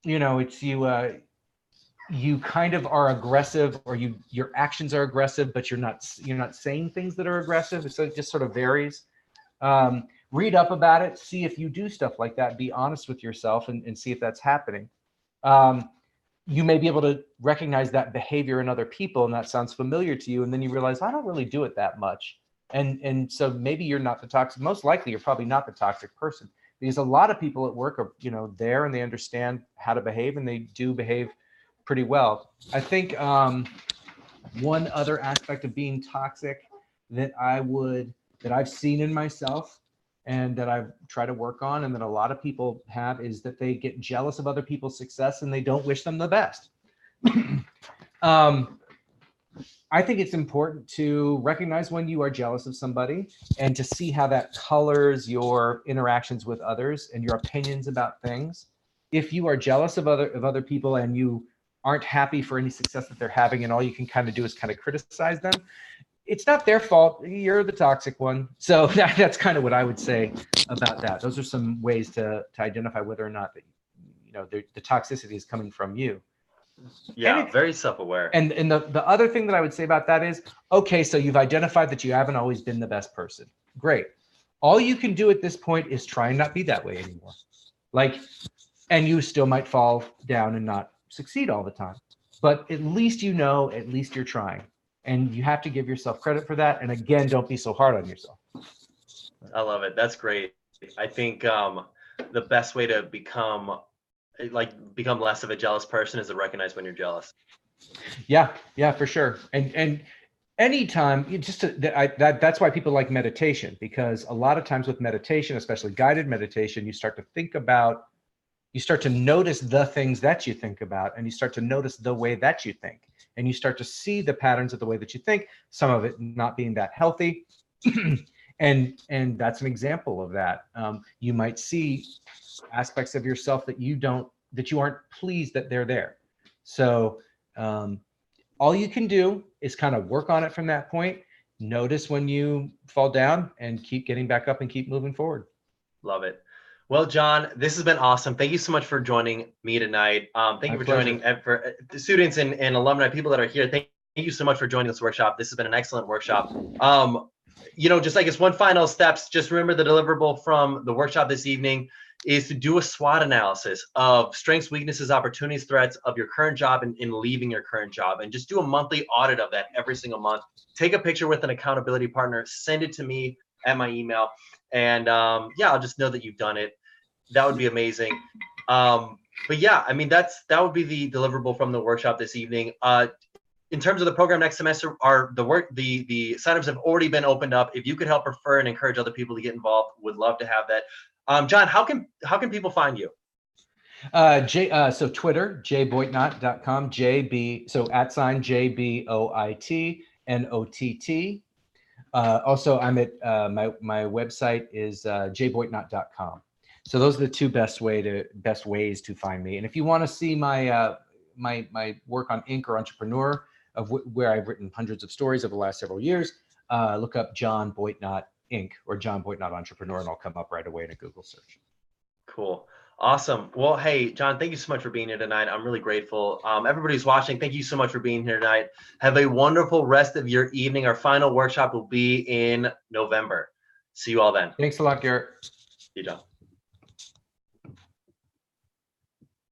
it's you kind of are aggressive, or your actions are aggressive, but you're not saying things that are aggressive. So it just sort of varies. Read up about it, see if you do stuff like that, be honest with yourself and see if that's happening. You may be able to recognize that behavior in other people, and that sounds familiar to you. And then you realize, I don't really do it that much. And so maybe you're not the toxic, most likely you're probably not the toxic person, because a lot of people at work are, there, and they understand how to behave, and they do behave pretty well. I think one other aspect of being toxic that I've seen in myself, and that I've tried to work on, and that a lot of people have, is that they get jealous of other people's success and they don't wish them the best. I think it's important to recognize when you are jealous of somebody, and to see how that colors your interactions with others and your opinions about things. If you are jealous of other people and you aren't happy for any success that they're having, and all you can kind of do is kind of criticize them, it's not their fault. You're the toxic one. So that's kind of what I would say about that. Those are some ways to identify whether or not that, the toxicity is coming from you. Yeah, very self-aware. And the other thing that I would say about that is, okay, so you've identified that you haven't always been the best person. Great. All you can do at this point is try and not be that way anymore. And you still might fall down and not succeed all the time. But at least at least you're trying. And you have to give yourself credit for that. And again, don't be so hard on yourself. I love it. That's great. I think the best way to become less of a jealous person is to recognize when you're jealous. Yeah, for sure. And anytime, that's why people like meditation, because a lot of times with meditation, especially guided meditation, you start to notice the things that you think about, and you start to notice the way that you think, and you start to see the patterns of the way that you think, some of it not being that healthy. And that's an example of that. You might see aspects of yourself that you aren't pleased that they're there. So all you can do is kind of work on it from that point. Notice when you fall down, and keep getting back up and keep moving forward. Love it. Well, John, this has been awesome. Thank you so much for joining me tonight. Thank you for joining, for the students and alumni, people that are here. Thank you so much for joining this workshop. This has been an excellent workshop. Just like it's one final steps, just remember the deliverable from the workshop this evening is to do a SWOT analysis of strengths, weaknesses, opportunities, threats of your current job and in leaving your current job, and just do a monthly audit of that every single month. Take a picture with an accountability partner, send it to me at my email, and I'll just know that you've done it. That would be amazing. But yeah, I mean, that would be the deliverable from the workshop this evening. In terms of the program next semester, the signups have already been opened up. If you could help refer and encourage other people to get involved, would love to have that. John, how can people find you? So Twitter, jboitnott.com, so @JBOITNOTT. Also, I'm at my website is jboitnott.com. So those are the two best ways to find me. And if you want to see my my work on Inc. or Entrepreneur, where I've written hundreds of stories over the last several years, look up John Boitnott Inc. or John Boitnott Entrepreneur, and I'll come up right away in a Google search. Cool. Awesome. Well, hey, John, thank you so much for being here tonight. I'm really grateful. Everybody who's watching, thank you so much for being here tonight. Have a wonderful rest of your evening. Our final workshop will be in November. See you all then. Thanks a lot, Garrett. See you, John.